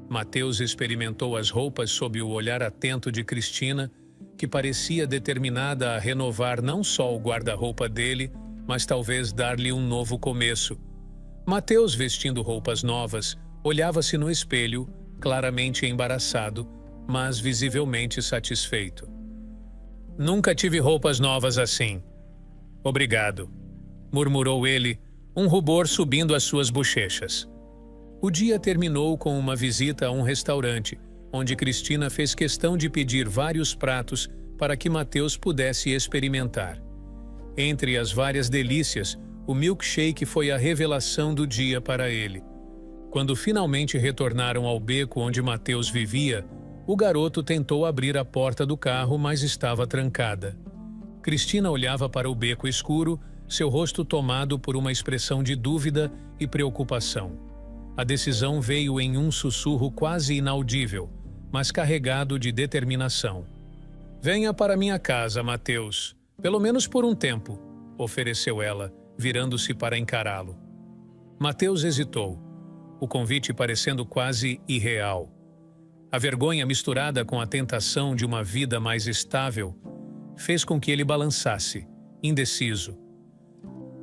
Mateus experimentou as roupas sob o olhar atento de Cristina, que parecia determinada a renovar não só o guarda-roupa dele, mas talvez dar-lhe um novo começo. Mateus, vestindo roupas novas, olhava-se no espelho, claramente embaraçado, mas visivelmente satisfeito. "Nunca tive roupas novas assim." "Obrigado", murmurou ele, um rubor subindo as suas bochechas. O dia terminou com uma visita a um restaurante, onde Cristina fez questão de pedir vários pratos para que Mateus pudesse experimentar. Entre as várias delícias, o milkshake foi a revelação do dia para ele. Quando finalmente retornaram ao beco onde Mateus vivia, o garoto tentou abrir a porta do carro, mas estava trancada. Cristina olhava para o beco escuro, seu rosto tomado por uma expressão de dúvida e preocupação. A decisão veio em um sussurro quase inaudível, mas carregado de determinação. "Venha para minha casa, Mateus, pelo menos por um tempo", ofereceu ela, virando-se para encará-lo. Mateus hesitou, o convite parecendo quase irreal. A vergonha misturada com a tentação de uma vida mais estável fez com que ele balançasse, indeciso.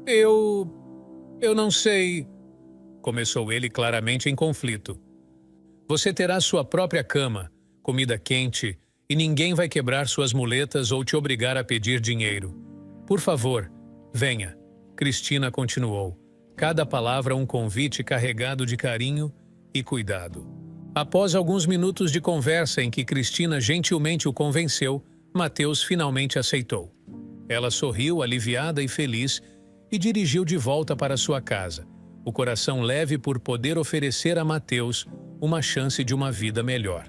Eu não sei", começou ele claramente em conflito. "Você terá sua própria cama, comida quente, e ninguém vai quebrar suas muletas ou te obrigar a pedir dinheiro. Por favor, venha", Cristina continuou, cada palavra um convite carregado de carinho e cuidado. Após alguns minutos de conversa em que Cristina gentilmente o convenceu, Mateus finalmente aceitou. Ela sorriu, aliviada e feliz, e dirigiu de volta para sua casa, o coração leve por poder oferecer a Mateus uma chance de uma vida melhor.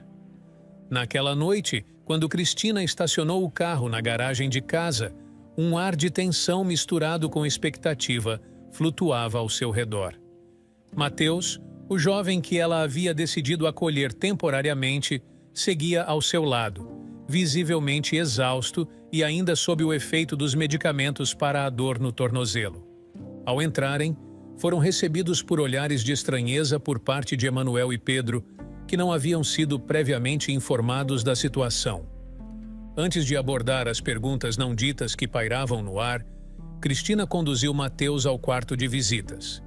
Naquela noite, quando Cristina estacionou o carro na garagem de casa, um ar de tensão misturado com expectativa flutuava ao seu redor. Mateus, o jovem que ela havia decidido acolher temporariamente, seguia ao seu lado, visivelmente exausto e ainda sob o efeito dos medicamentos para a dor no tornozelo. Ao entrarem, foram recebidos por olhares de estranheza por parte de Emanuel e Pedro, que não haviam sido previamente informados da situação. Antes de abordar as perguntas não ditas que pairavam no ar, Cristina conduziu Mateus ao quarto de visitas.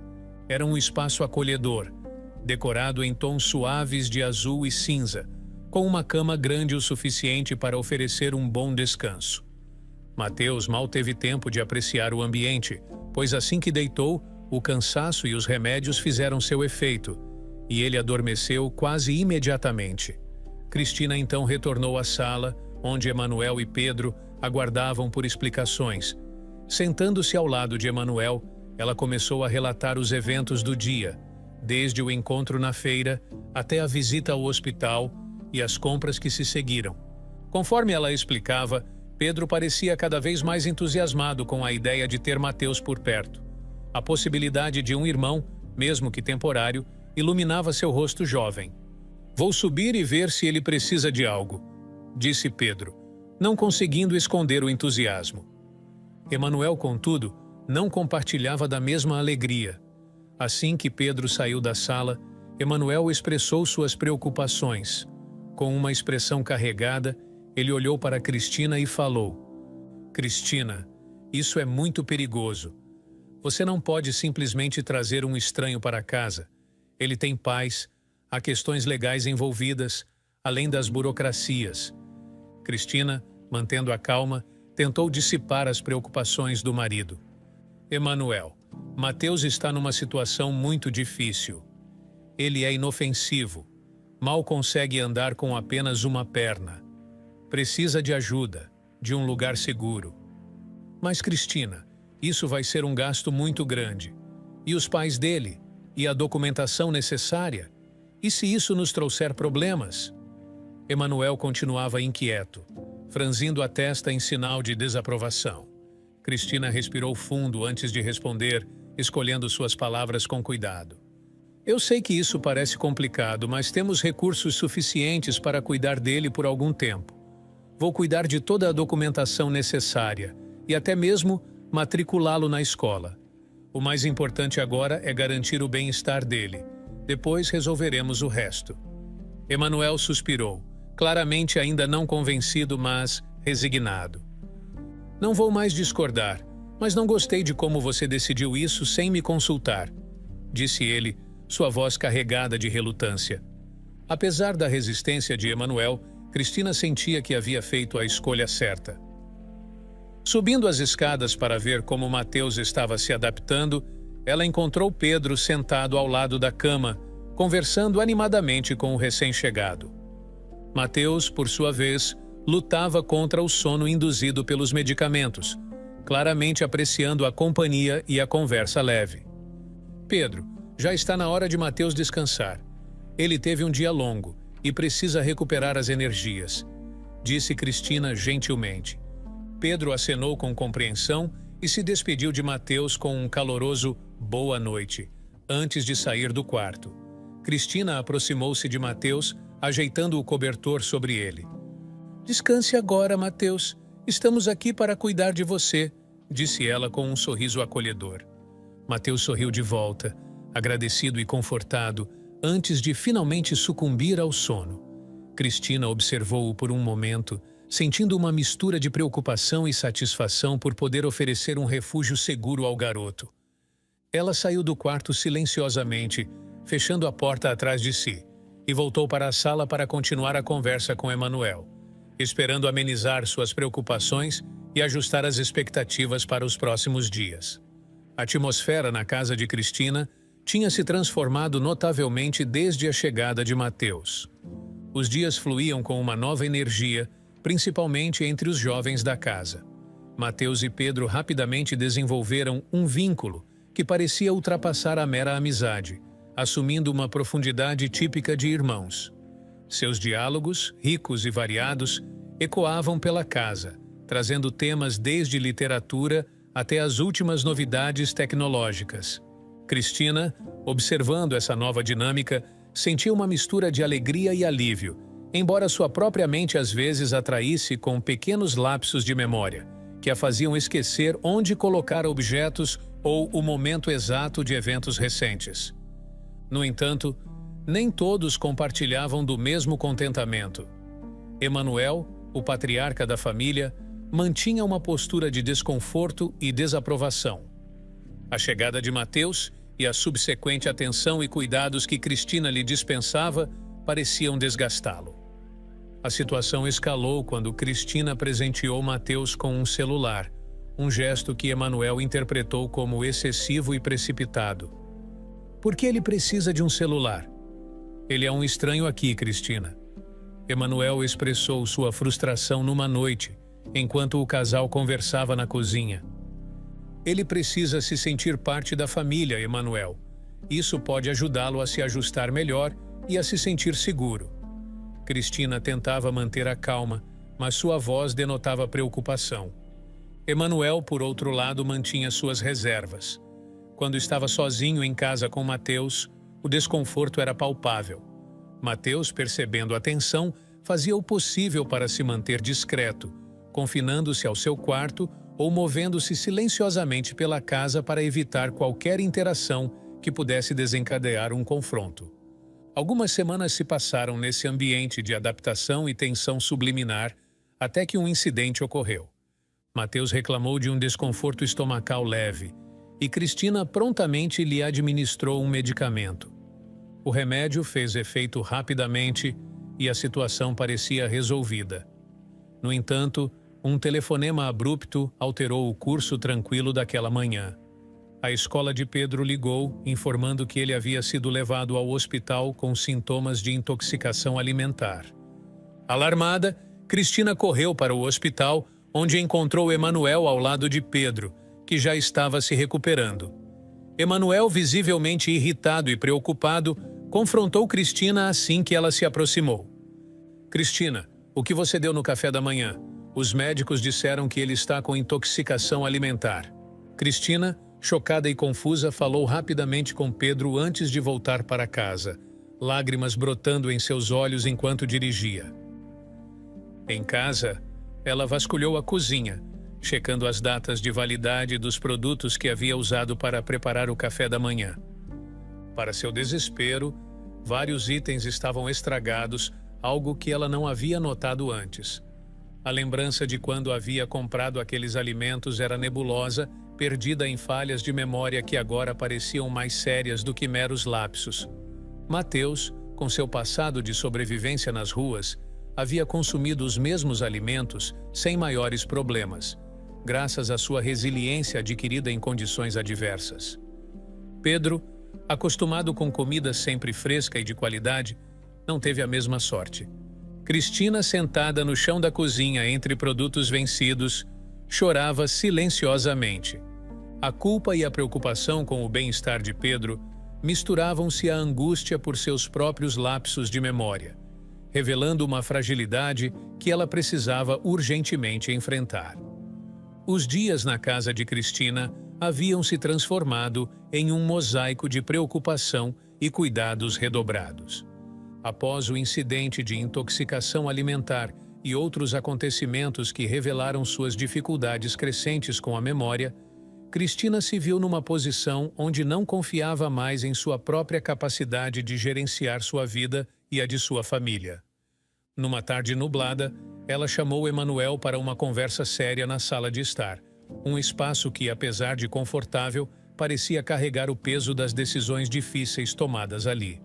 Era um espaço acolhedor, decorado em tons suaves de azul e cinza, com uma cama grande o suficiente para oferecer um bom descanso. Mateus mal teve tempo de apreciar o ambiente, pois assim que deitou, o cansaço e os remédios fizeram seu efeito, e ele adormeceu quase imediatamente. Cristina então retornou à sala, onde Emanuel e Pedro aguardavam por explicações. Sentando-se ao lado de Emanuel, ela começou a relatar os eventos do dia, desde o encontro na feira até a visita ao hospital e as compras que se seguiram. Conforme ela explicava, Pedro parecia cada vez mais entusiasmado com a ideia de ter Mateus por perto. A possibilidade de um irmão, mesmo que temporário, iluminava seu rosto jovem. "Vou subir e ver se ele precisa de algo", disse Pedro, não conseguindo esconder o entusiasmo. Emanuel, contudo, não compartilhava da mesma alegria. Assim que Pedro saiu da sala, Emanuel expressou suas preocupações. Com uma expressão carregada, ele olhou para Cristina e falou: "Cristina, isso é muito perigoso. Você não pode simplesmente trazer um estranho para casa. Ele tem pais, há questões legais envolvidas, além das burocracias." Cristina, mantendo a calma, tentou dissipar as preocupações do marido. "Emanuel, Mateus está numa situação muito difícil. Ele é inofensivo, mal consegue andar com apenas uma perna. Precisa de ajuda, de um lugar seguro." "Mas, Cristina, isso vai ser um gasto muito grande. E os pais dele? E a documentação necessária? E se isso nos trouxer problemas?" Emanuel continuava inquieto, franzindo a testa em sinal de desaprovação. Cristina respirou fundo antes de responder, escolhendo suas palavras com cuidado. "Eu sei que isso parece complicado, mas temos recursos suficientes para cuidar dele por algum tempo. Vou cuidar de toda a documentação necessária e até mesmo matriculá-lo na escola. O mais importante agora é garantir o bem-estar dele. Depois resolveremos o resto." Emanuel suspirou, claramente ainda não convencido, mas resignado. "Não vou mais discordar, mas não gostei de como você decidiu isso sem me consultar", disse ele, sua voz carregada de relutância. Apesar da resistência de Emanuel, Cristina sentia que havia feito a escolha certa. Subindo as escadas para ver como Mateus estava se adaptando, ela encontrou Pedro sentado ao lado da cama, conversando animadamente com o recém-chegado. Mateus, por sua vez, lutava contra o sono induzido pelos medicamentos, claramente apreciando a companhia e a conversa leve. "Pedro, já está na hora de Mateus descansar. Ele teve um dia longo e precisa recuperar as energias", disse Cristina gentilmente. Pedro acenou com compreensão e se despediu de Mateus com um caloroso "boa noite", antes de sair do quarto. Cristina aproximou-se de Mateus, ajeitando o cobertor sobre ele. "Descanse agora, Mateus. Estamos aqui para cuidar de você", disse ela com um sorriso acolhedor. Mateus sorriu de volta, agradecido e confortado, antes de finalmente sucumbir ao sono. Cristina observou-o por um momento, sentindo uma mistura de preocupação e satisfação por poder oferecer um refúgio seguro ao garoto. Ela saiu do quarto silenciosamente, fechando a porta atrás de si, e voltou para a sala para continuar a conversa com Emanuel, esperando amenizar suas preocupações e ajustar as expectativas para os próximos dias. A atmosfera na casa de Cristina tinha se transformado notavelmente desde a chegada de Mateus. Os dias fluíam com uma nova energia, principalmente entre os jovens da casa. Mateus e Pedro rapidamente desenvolveram um vínculo que parecia ultrapassar a mera amizade, assumindo uma profundidade típica de irmãos. Seus diálogos, ricos e variados, ecoavam pela casa, trazendo temas desde literatura até as últimas novidades tecnológicas. Cristina, observando essa nova dinâmica, sentia uma mistura de alegria e alívio, embora sua própria mente às vezes a traísse com pequenos lapsos de memória, que a faziam esquecer onde colocar objetos ou o momento exato de eventos recentes. No entanto, Nem todos compartilhavam do mesmo contentamento. Emanuel, o patriarca da família, mantinha uma postura de desconforto e desaprovação. A chegada de Mateus e a subsequente atenção e cuidados que Cristina lhe dispensava pareciam desgastá-lo. A situação escalou quando Cristina presenteou Mateus com um celular, um gesto que Emanuel interpretou como excessivo e precipitado. Por que ele precisa de um celular? Ele é um estranho aqui, Cristina. Emanuel expressou sua frustração numa noite, enquanto o casal conversava na cozinha. Ele precisa se sentir parte da família, Emanuel. Isso pode ajudá-lo a se ajustar melhor e a se sentir seguro. Cristina tentava manter a calma, mas sua voz denotava preocupação. Emanuel, por outro lado, mantinha suas reservas. Quando estava sozinho em casa com Mateus, o desconforto era palpável. Mateus, percebendo a tensão, fazia o possível para se manter discreto, confinando-se ao seu quarto ou movendo-se silenciosamente pela casa para evitar qualquer interação que pudesse desencadear um confronto. Algumas semanas se passaram nesse ambiente de adaptação e tensão subliminar, até que um incidente ocorreu. Mateus reclamou de um desconforto estomacal leve, e Cristina prontamente lhe administrou um medicamento. O remédio fez efeito rapidamente e a situação parecia resolvida. No entanto, um telefonema abrupto alterou o curso tranquilo daquela manhã. A escola de Pedro ligou, informando que ele havia sido levado ao hospital com sintomas de intoxicação alimentar. Alarmada, Cristina correu para o hospital, onde encontrou Emanuel ao lado de Pedro, que já estava se recuperando. Emanuel, visivelmente irritado e preocupado, confrontou Cristina assim que ela se aproximou. Cristina, o que você deu no café da manhã? Os médicos disseram que ele está com intoxicação alimentar. Cristina, chocada e confusa, falou rapidamente com Pedro antes de voltar para casa, lágrimas brotando em seus olhos enquanto dirigia. Em casa, ela vasculhou a cozinha, checando as datas de validade dos produtos que havia usado para preparar o café da manhã. Para seu desespero, vários itens estavam estragados, algo que ela não havia notado antes. A lembrança de quando havia comprado aqueles alimentos era nebulosa, perdida em falhas de memória que agora pareciam mais sérias do que meros lapsos. Mateus, com seu passado de sobrevivência nas ruas, havia consumido os mesmos alimentos sem maiores problemas, graças à sua resiliência adquirida em condições adversas. Pedro, acostumado com comida sempre fresca e de qualidade, não teve a mesma sorte. Cristina, sentada no chão da cozinha entre produtos vencidos, chorava silenciosamente. A culpa e a preocupação com o bem-estar de Pedro misturavam-se à angústia por seus próprios lapsos de memória, revelando uma fragilidade que ela precisava urgentemente enfrentar. Os dias na casa de Cristina haviam se transformado em um mosaico de preocupação e cuidados redobrados. Após o incidente de intoxicação alimentar e outros acontecimentos que revelaram suas dificuldades crescentes com a memória, Cristina se viu numa posição onde não confiava mais em sua própria capacidade de gerenciar sua vida e a de sua família. Numa tarde nublada, ela chamou Emanuel para uma conversa séria na sala de estar, um espaço que, apesar de confortável, parecia carregar o peso das decisões difíceis tomadas ali.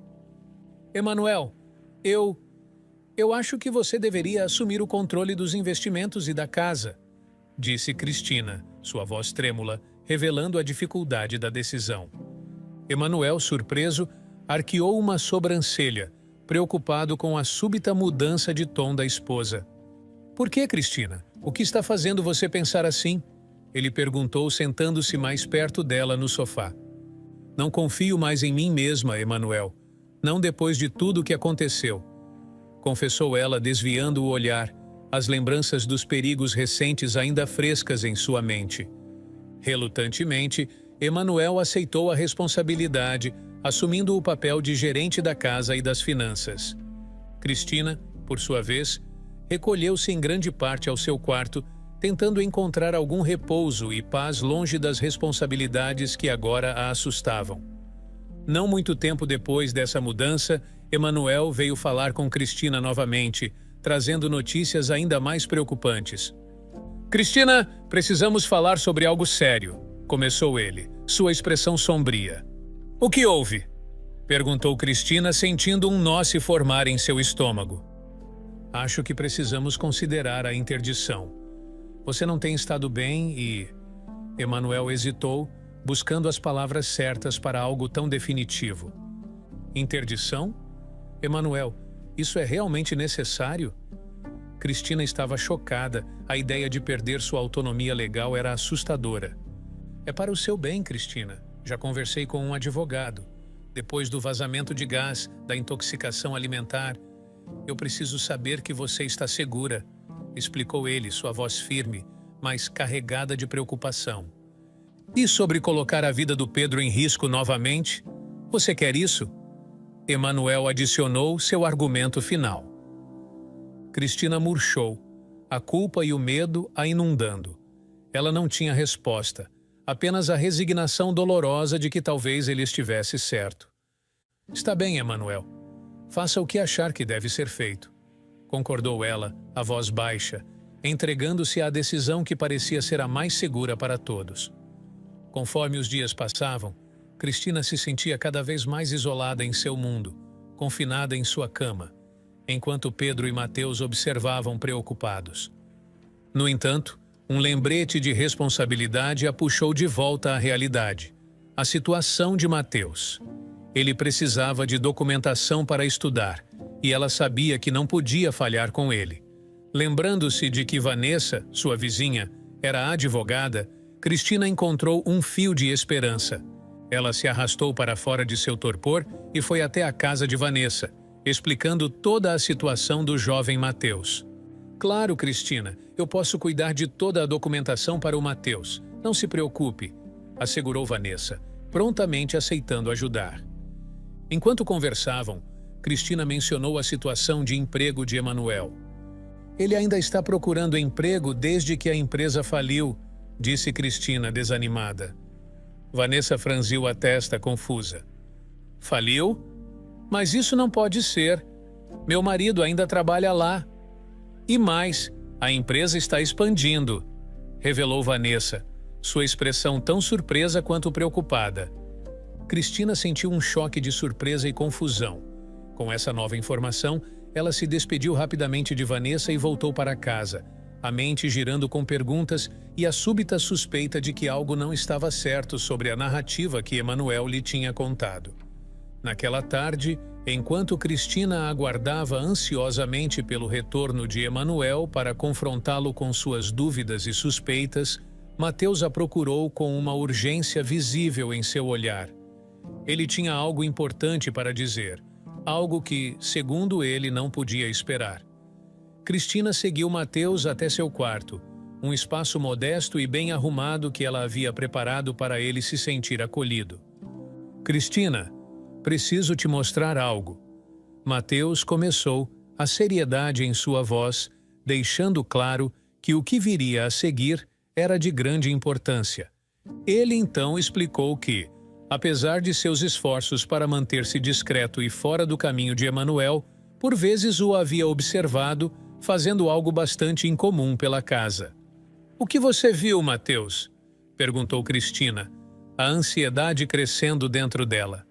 Emanuel, eu acho que você deveria assumir o controle dos investimentos e da casa, disse Cristina, sua voz trêmula, revelando a dificuldade da decisão. Emanuel, surpreso, arqueou uma sobrancelha, preocupado com a súbita mudança de tom da esposa. Por que, Cristina? O que está fazendo você pensar assim? Ele perguntou, sentando-se mais perto dela no sofá. Não confio mais em mim mesma, Emanuel. Não depois de tudo o que aconteceu, confessou ela, desviando o olhar, as lembranças dos perigos recentes ainda frescas em sua mente. Relutantemente, Emanuel aceitou a responsabilidade, assumindo o papel de gerente da casa e das finanças. Cristina, por sua vez, recolheu-se em grande parte ao seu quarto, tentando encontrar algum repouso e paz longe das responsabilidades que agora a assustavam. Não muito tempo depois dessa mudança, Emanuel veio falar com Cristina novamente, trazendo notícias ainda mais preocupantes. Cristina, precisamos falar sobre algo sério, começou ele, sua expressão sombria. O que houve? Perguntou Cristina, sentindo um nó se formar em seu estômago. Acho que precisamos considerar a interdição. Você não tem estado bem e... Emanuel hesitou, buscando as palavras certas para algo tão definitivo. Interdição? Emanuel, isso é realmente necessário? Cristina estava chocada. A ideia de perder sua autonomia legal era assustadora. É para o seu bem, Cristina. Já conversei com um advogado. Depois do vazamento de gás, da intoxicação alimentar, eu preciso saber que você está segura, explicou ele, sua voz firme, mas carregada de preocupação. E sobre colocar a vida do Pedro em risco novamente? Você quer isso? Emanuel adicionou seu argumento final. Cristina murchou, a culpa e o medo a inundando. Ela não tinha resposta, apenas a resignação dolorosa de que talvez ele estivesse certo. Está bem, Emanuel. Faça o que achar que deve ser feito, concordou ela, a voz baixa, entregando-se à decisão que parecia ser a mais segura para todos. Conforme os dias passavam, Cristina se sentia cada vez mais isolada em seu mundo, confinada em sua cama, enquanto Pedro e Mateus observavam preocupados. No entanto, um lembrete de responsabilidade a puxou de volta à realidade, a situação de Mateus. Ele precisava de documentação para estudar, e ela sabia que não podia falhar com ele. Lembrando-se de que Vanessa, sua vizinha, era advogada, Cristina encontrou um fio de esperança. Ela se arrastou para fora de seu torpor e foi até a casa de Vanessa, explicando toda a situação do jovem Mateus. Claro, Cristina, eu posso cuidar de toda a documentação para o Mateus. Não se preocupe, assegurou Vanessa, prontamente aceitando ajudar. Enquanto conversavam, Cristina mencionou a situação de emprego de Emanuel. Ele ainda está procurando emprego desde que a empresa faliu, disse Cristina, desanimada. Vanessa franziu a testa, confusa. Faliu? Mas isso não pode ser. Meu marido ainda trabalha lá. E mais, a empresa está expandindo, revelou Vanessa, sua expressão tão surpresa quanto preocupada. Cristina sentiu um choque de surpresa e confusão. Com essa nova informação, ela se despediu rapidamente de Vanessa e voltou para casa, a mente girando com perguntas e a súbita suspeita de que algo não estava certo sobre a narrativa que Emanuel lhe tinha contado. Naquela tarde, enquanto Cristina aguardava ansiosamente pelo retorno de Emanuel para confrontá-lo com suas dúvidas e suspeitas, Mateus a procurou com uma urgência visível em seu olhar. Ele tinha algo importante para dizer, algo que, segundo ele, não podia esperar. Cristina seguiu Mateus até seu quarto, um espaço modesto e bem arrumado que ela havia preparado para ele se sentir acolhido. Cristina, preciso te mostrar algo. Mateus começou, a seriedade em sua voz, deixando claro que o que viria a seguir era de grande importância. Ele então explicou que, apesar de seus esforços para manter-se discreto e fora do caminho de Emanuel, por vezes o havia observado, fazendo algo bastante incomum pela casa. O que você viu, Mateus? Perguntou Cristina, a ansiedade crescendo dentro dela.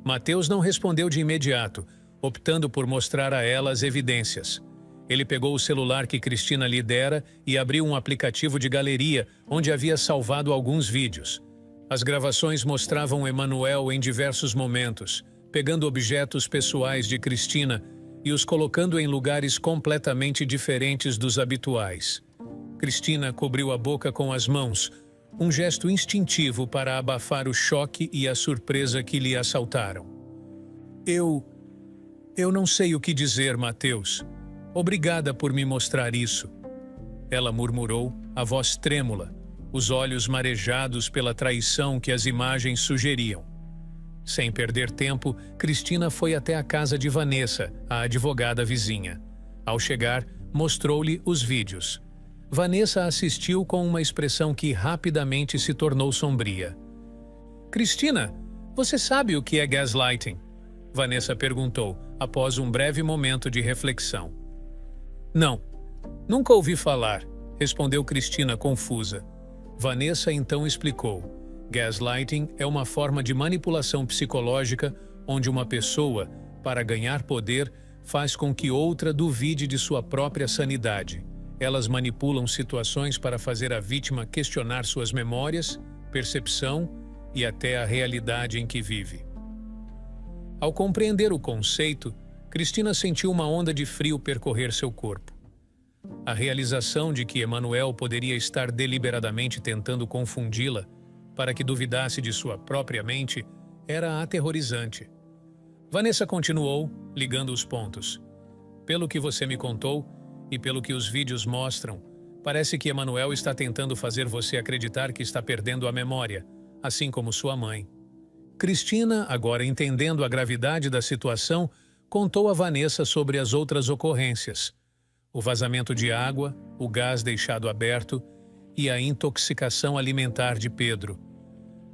Mateus não respondeu de imediato, optando por mostrar a ela as evidências. Ele pegou o celular que Cristina lhe dera e abriu um aplicativo de galeria, onde havia salvado alguns vídeos. As gravações mostravam Emanuel em diversos momentos, pegando objetos pessoais de Cristina e os colocando em lugares completamente diferentes dos habituais. Cristina cobriu a boca com as mãos, um gesto instintivo para abafar o choque e a surpresa que lhe assaltaram. Eu não sei o que dizer, Mateus. Obrigada por me mostrar isso. Ela murmurou, a voz trêmula, os olhos marejados pela traição que as imagens sugeriam. Sem perder tempo, Cristina foi até a casa de Vanessa, a advogada vizinha. Ao chegar, mostrou-lhe os vídeos. Vanessa assistiu com uma expressão que rapidamente se tornou sombria. Cristina, Você sabe o que é gaslighting? Vanessa perguntou, após um breve momento de reflexão. Não, nunca ouvi falar, respondeu Cristina confusa. Vanessa então explicou. Gaslighting é uma forma de manipulação psicológica onde uma pessoa, para ganhar poder, faz com que outra duvide de sua própria sanidade. Elas manipulam situações para fazer a vítima questionar suas memórias, percepção e até a realidade em que vive. Ao compreender o conceito, Cristina sentiu uma onda de frio percorrer seu corpo. A realização de que Emanuel poderia estar deliberadamente tentando confundi-la para que duvidasse de sua própria mente era aterrorizante. Vanessa continuou, ligando os pontos. Pelo que você me contou e pelo que os vídeos mostram, parece que Emanuel está tentando fazer você acreditar que está perdendo a memória, assim como sua mãe. Cristina, agora entendendo a gravidade da situação, contou a Vanessa sobre as outras ocorrências. O vazamento de água, o gás deixado aberto e a intoxicação alimentar de Pedro.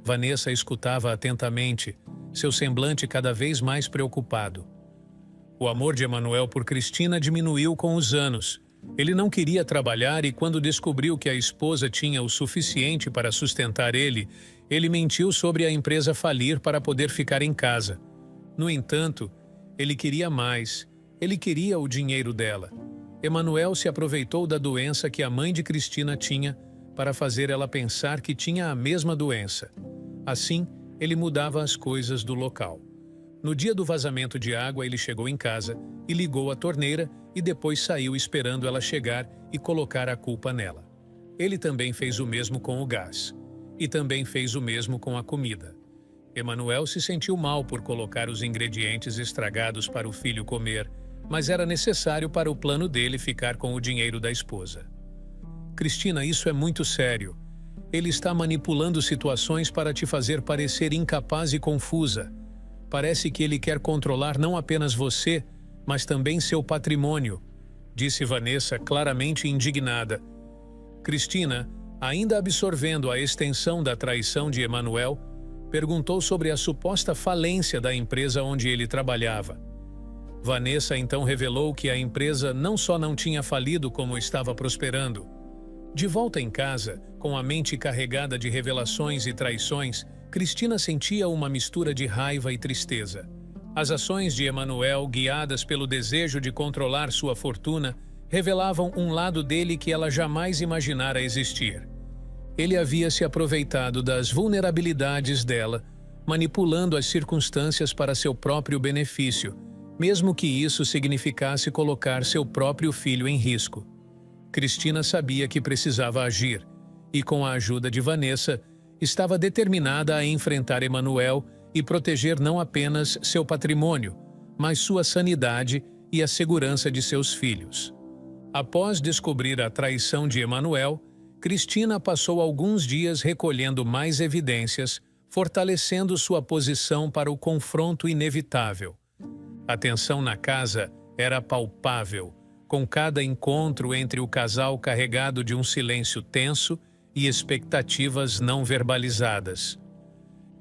Vanessa escutava atentamente, seu semblante cada vez mais preocupado. O amor de Emanuel por Cristina diminuiu com os anos. Ele não queria trabalhar e quando descobriu que a esposa tinha o suficiente para sustentar ele mentiu sobre a empresa falir para poder ficar em casa. No entanto, ele queria mais. Ele queria o dinheiro dela. Emanuel se aproveitou da doença que a mãe de Cristina tinha para fazer ela pensar que tinha a mesma doença. Assim, ele mudava as coisas do local. No dia do vazamento de água, ele chegou em casa e ligou a torneira e depois saiu esperando ela chegar e colocar a culpa nela. Ele também fez o mesmo com o gás. E também fez o mesmo com a comida. Emanuel se sentiu mal por colocar os ingredientes estragados para o filho comer, mas era necessário para o plano dele ficar com o dinheiro da esposa. Cristina, isso é muito sério. Ele está manipulando situações para te fazer parecer incapaz e confusa. Parece que ele quer controlar não apenas você, mas também seu patrimônio, disse Vanessa, claramente indignada. Cristina, ainda absorvendo a extensão da traição de Emanuel, perguntou sobre a suposta falência da empresa onde ele trabalhava. Vanessa então revelou que a empresa não só não tinha falido como estava prosperando. De volta em casa, com a mente carregada de revelações e traições, Cristina sentia uma mistura de raiva e tristeza. As ações de Emanuel, guiadas pelo desejo de controlar sua fortuna, revelavam um lado dele que ela jamais imaginara existir. Ele havia se aproveitado das vulnerabilidades dela, manipulando as circunstâncias para seu próprio benefício, mesmo que isso significasse colocar seu próprio filho em risco. Cristina sabia que precisava agir, e com a ajuda de Vanessa, estava determinada a enfrentar Emanuel e proteger não apenas seu patrimônio, mas sua sanidade e a segurança de seus filhos. Após descobrir a traição de Emanuel, Cristina passou alguns dias recolhendo mais evidências, fortalecendo sua posição para o confronto inevitável. A tensão na casa era palpável, com cada encontro entre o casal carregado de um silêncio tenso e expectativas não verbalizadas.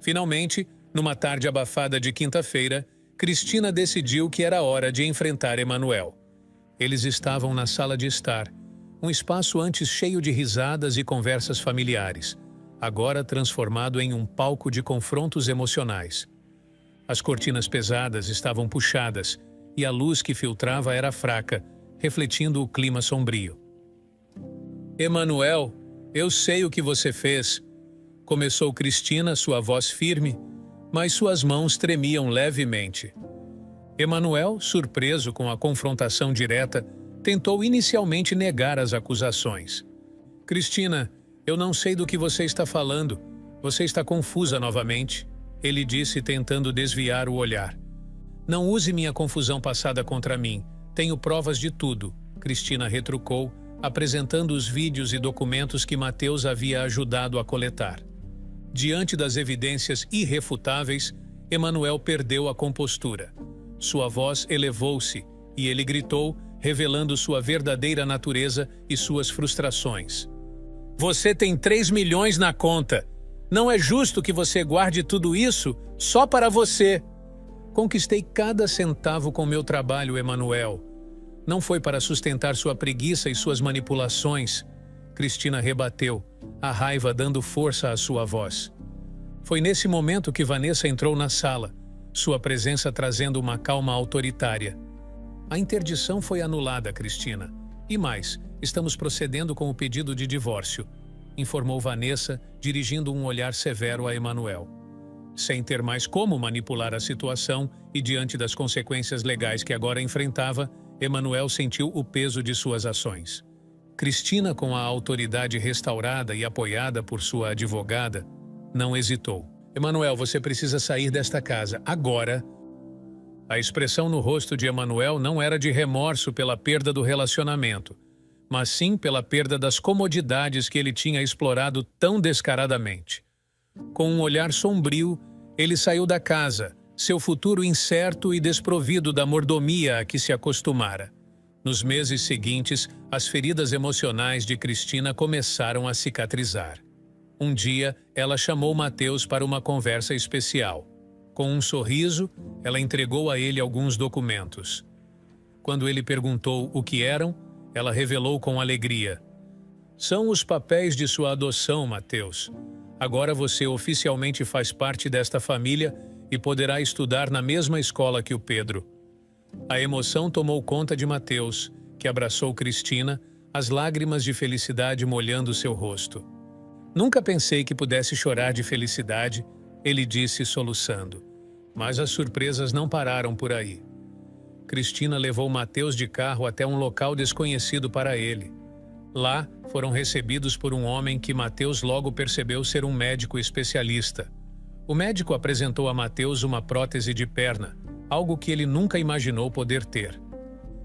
Finalmente, numa tarde abafada de quinta-feira, Cristina decidiu que era hora de enfrentar Emanuel. Eles estavam na sala de estar, um espaço antes cheio de risadas e conversas familiares, agora transformado em um palco de confrontos emocionais. As cortinas pesadas estavam puxadas e a luz que filtrava era fraca, refletindo o clima sombrio. Emanuel, eu sei o que você fez, começou Cristina, sua voz firme, mas suas mãos tremiam levemente. Emanuel, surpreso com a confrontação direta, tentou inicialmente negar as acusações. Cristina, eu não sei do que você está falando. Você está confusa novamente, ele disse tentando desviar o olhar. Não use minha confusão passada contra mim. Tenho provas de tudo, Cristina retrucou, apresentando os vídeos e documentos que Mateus havia ajudado a coletar. Diante das evidências irrefutáveis, Emanuel perdeu a compostura. Sua voz elevou-se e ele gritou, revelando sua verdadeira natureza e suas frustrações. Você tem 3 milhões na conta. Não é justo que você guarde tudo isso só para você. Conquistei cada centavo com meu trabalho, Emanuel. Não foi para sustentar sua preguiça e suas manipulações. Cristina rebateu, a raiva dando força à sua voz. Foi nesse momento que Vanessa entrou na sala, sua presença trazendo uma calma autoritária. A interdição foi anulada, Cristina. E mais, estamos procedendo com o pedido de divórcio, informou Vanessa, dirigindo um olhar severo a Emanuel. Sem ter mais como manipular a situação e diante das consequências legais que agora enfrentava, Emanuel sentiu o peso de suas ações. Cristina, com a autoridade restaurada e apoiada por sua advogada, não hesitou. Emanuel, você precisa sair desta casa, agora. A expressão no rosto de Emanuel não era de remorso pela perda do relacionamento, mas sim pela perda das comodidades que ele tinha explorado tão descaradamente. Com um olhar sombrio, ele saiu da casa, seu futuro incerto e desprovido da mordomia a que se acostumara. Nos meses seguintes, as feridas emocionais de Cristina começaram a cicatrizar. Um dia, ela chamou Mateus para uma conversa especial. Com um sorriso, ela entregou a ele alguns documentos. Quando ele perguntou o que eram, ela revelou com alegria. São os papéis de sua adoção, Mateus. Agora você oficialmente faz parte desta família e poderá estudar na mesma escola que o Pedro. A emoção tomou conta de Mateus, que abraçou Cristina, as lágrimas de felicidade molhando seu rosto. Nunca pensei que pudesse chorar de felicidade, ele disse soluçando. Mas as surpresas não pararam por aí. Cristina levou Mateus de carro até um local desconhecido para ele. Lá, foram recebidos por um homem que Mateus logo percebeu ser um médico especialista. O médico apresentou a Mateus uma prótese de perna, algo que ele nunca imaginou poder ter.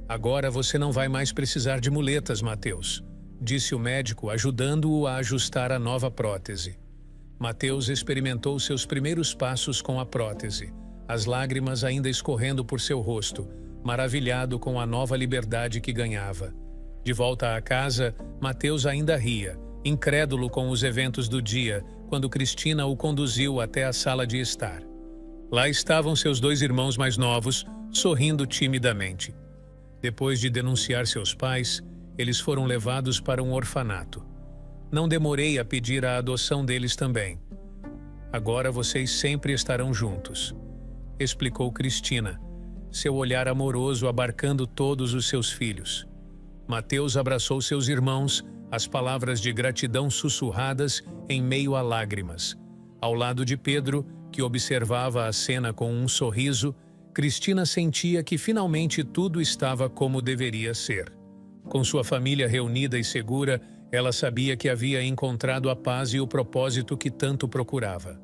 Agora você não vai mais precisar de muletas, Mateus, disse o médico, ajudando-o a ajustar a nova prótese. Mateus experimentou seus primeiros passos com a prótese, as lágrimas ainda escorrendo por seu rosto, maravilhado com a nova liberdade que ganhava. De volta à casa, Mateus ainda ria, incrédulo com os eventos do dia, quando Cristina o conduziu até a sala de estar. Lá estavam seus dois irmãos mais novos, sorrindo timidamente. Depois de denunciar seus pais, eles foram levados para um orfanato. Não demorei a pedir a adoção deles também. Agora vocês sempre estarão juntos, explicou Cristina, seu olhar amoroso abarcando todos os seus filhos. Mateus abraçou seus irmãos, as palavras de gratidão sussurradas em meio a lágrimas. Ao lado de Pedro, que observava a cena com um sorriso, Cristina sentia que finalmente tudo estava como deveria ser. Com sua família reunida e segura, ela sabia que havia encontrado a paz e o propósito que tanto procurava.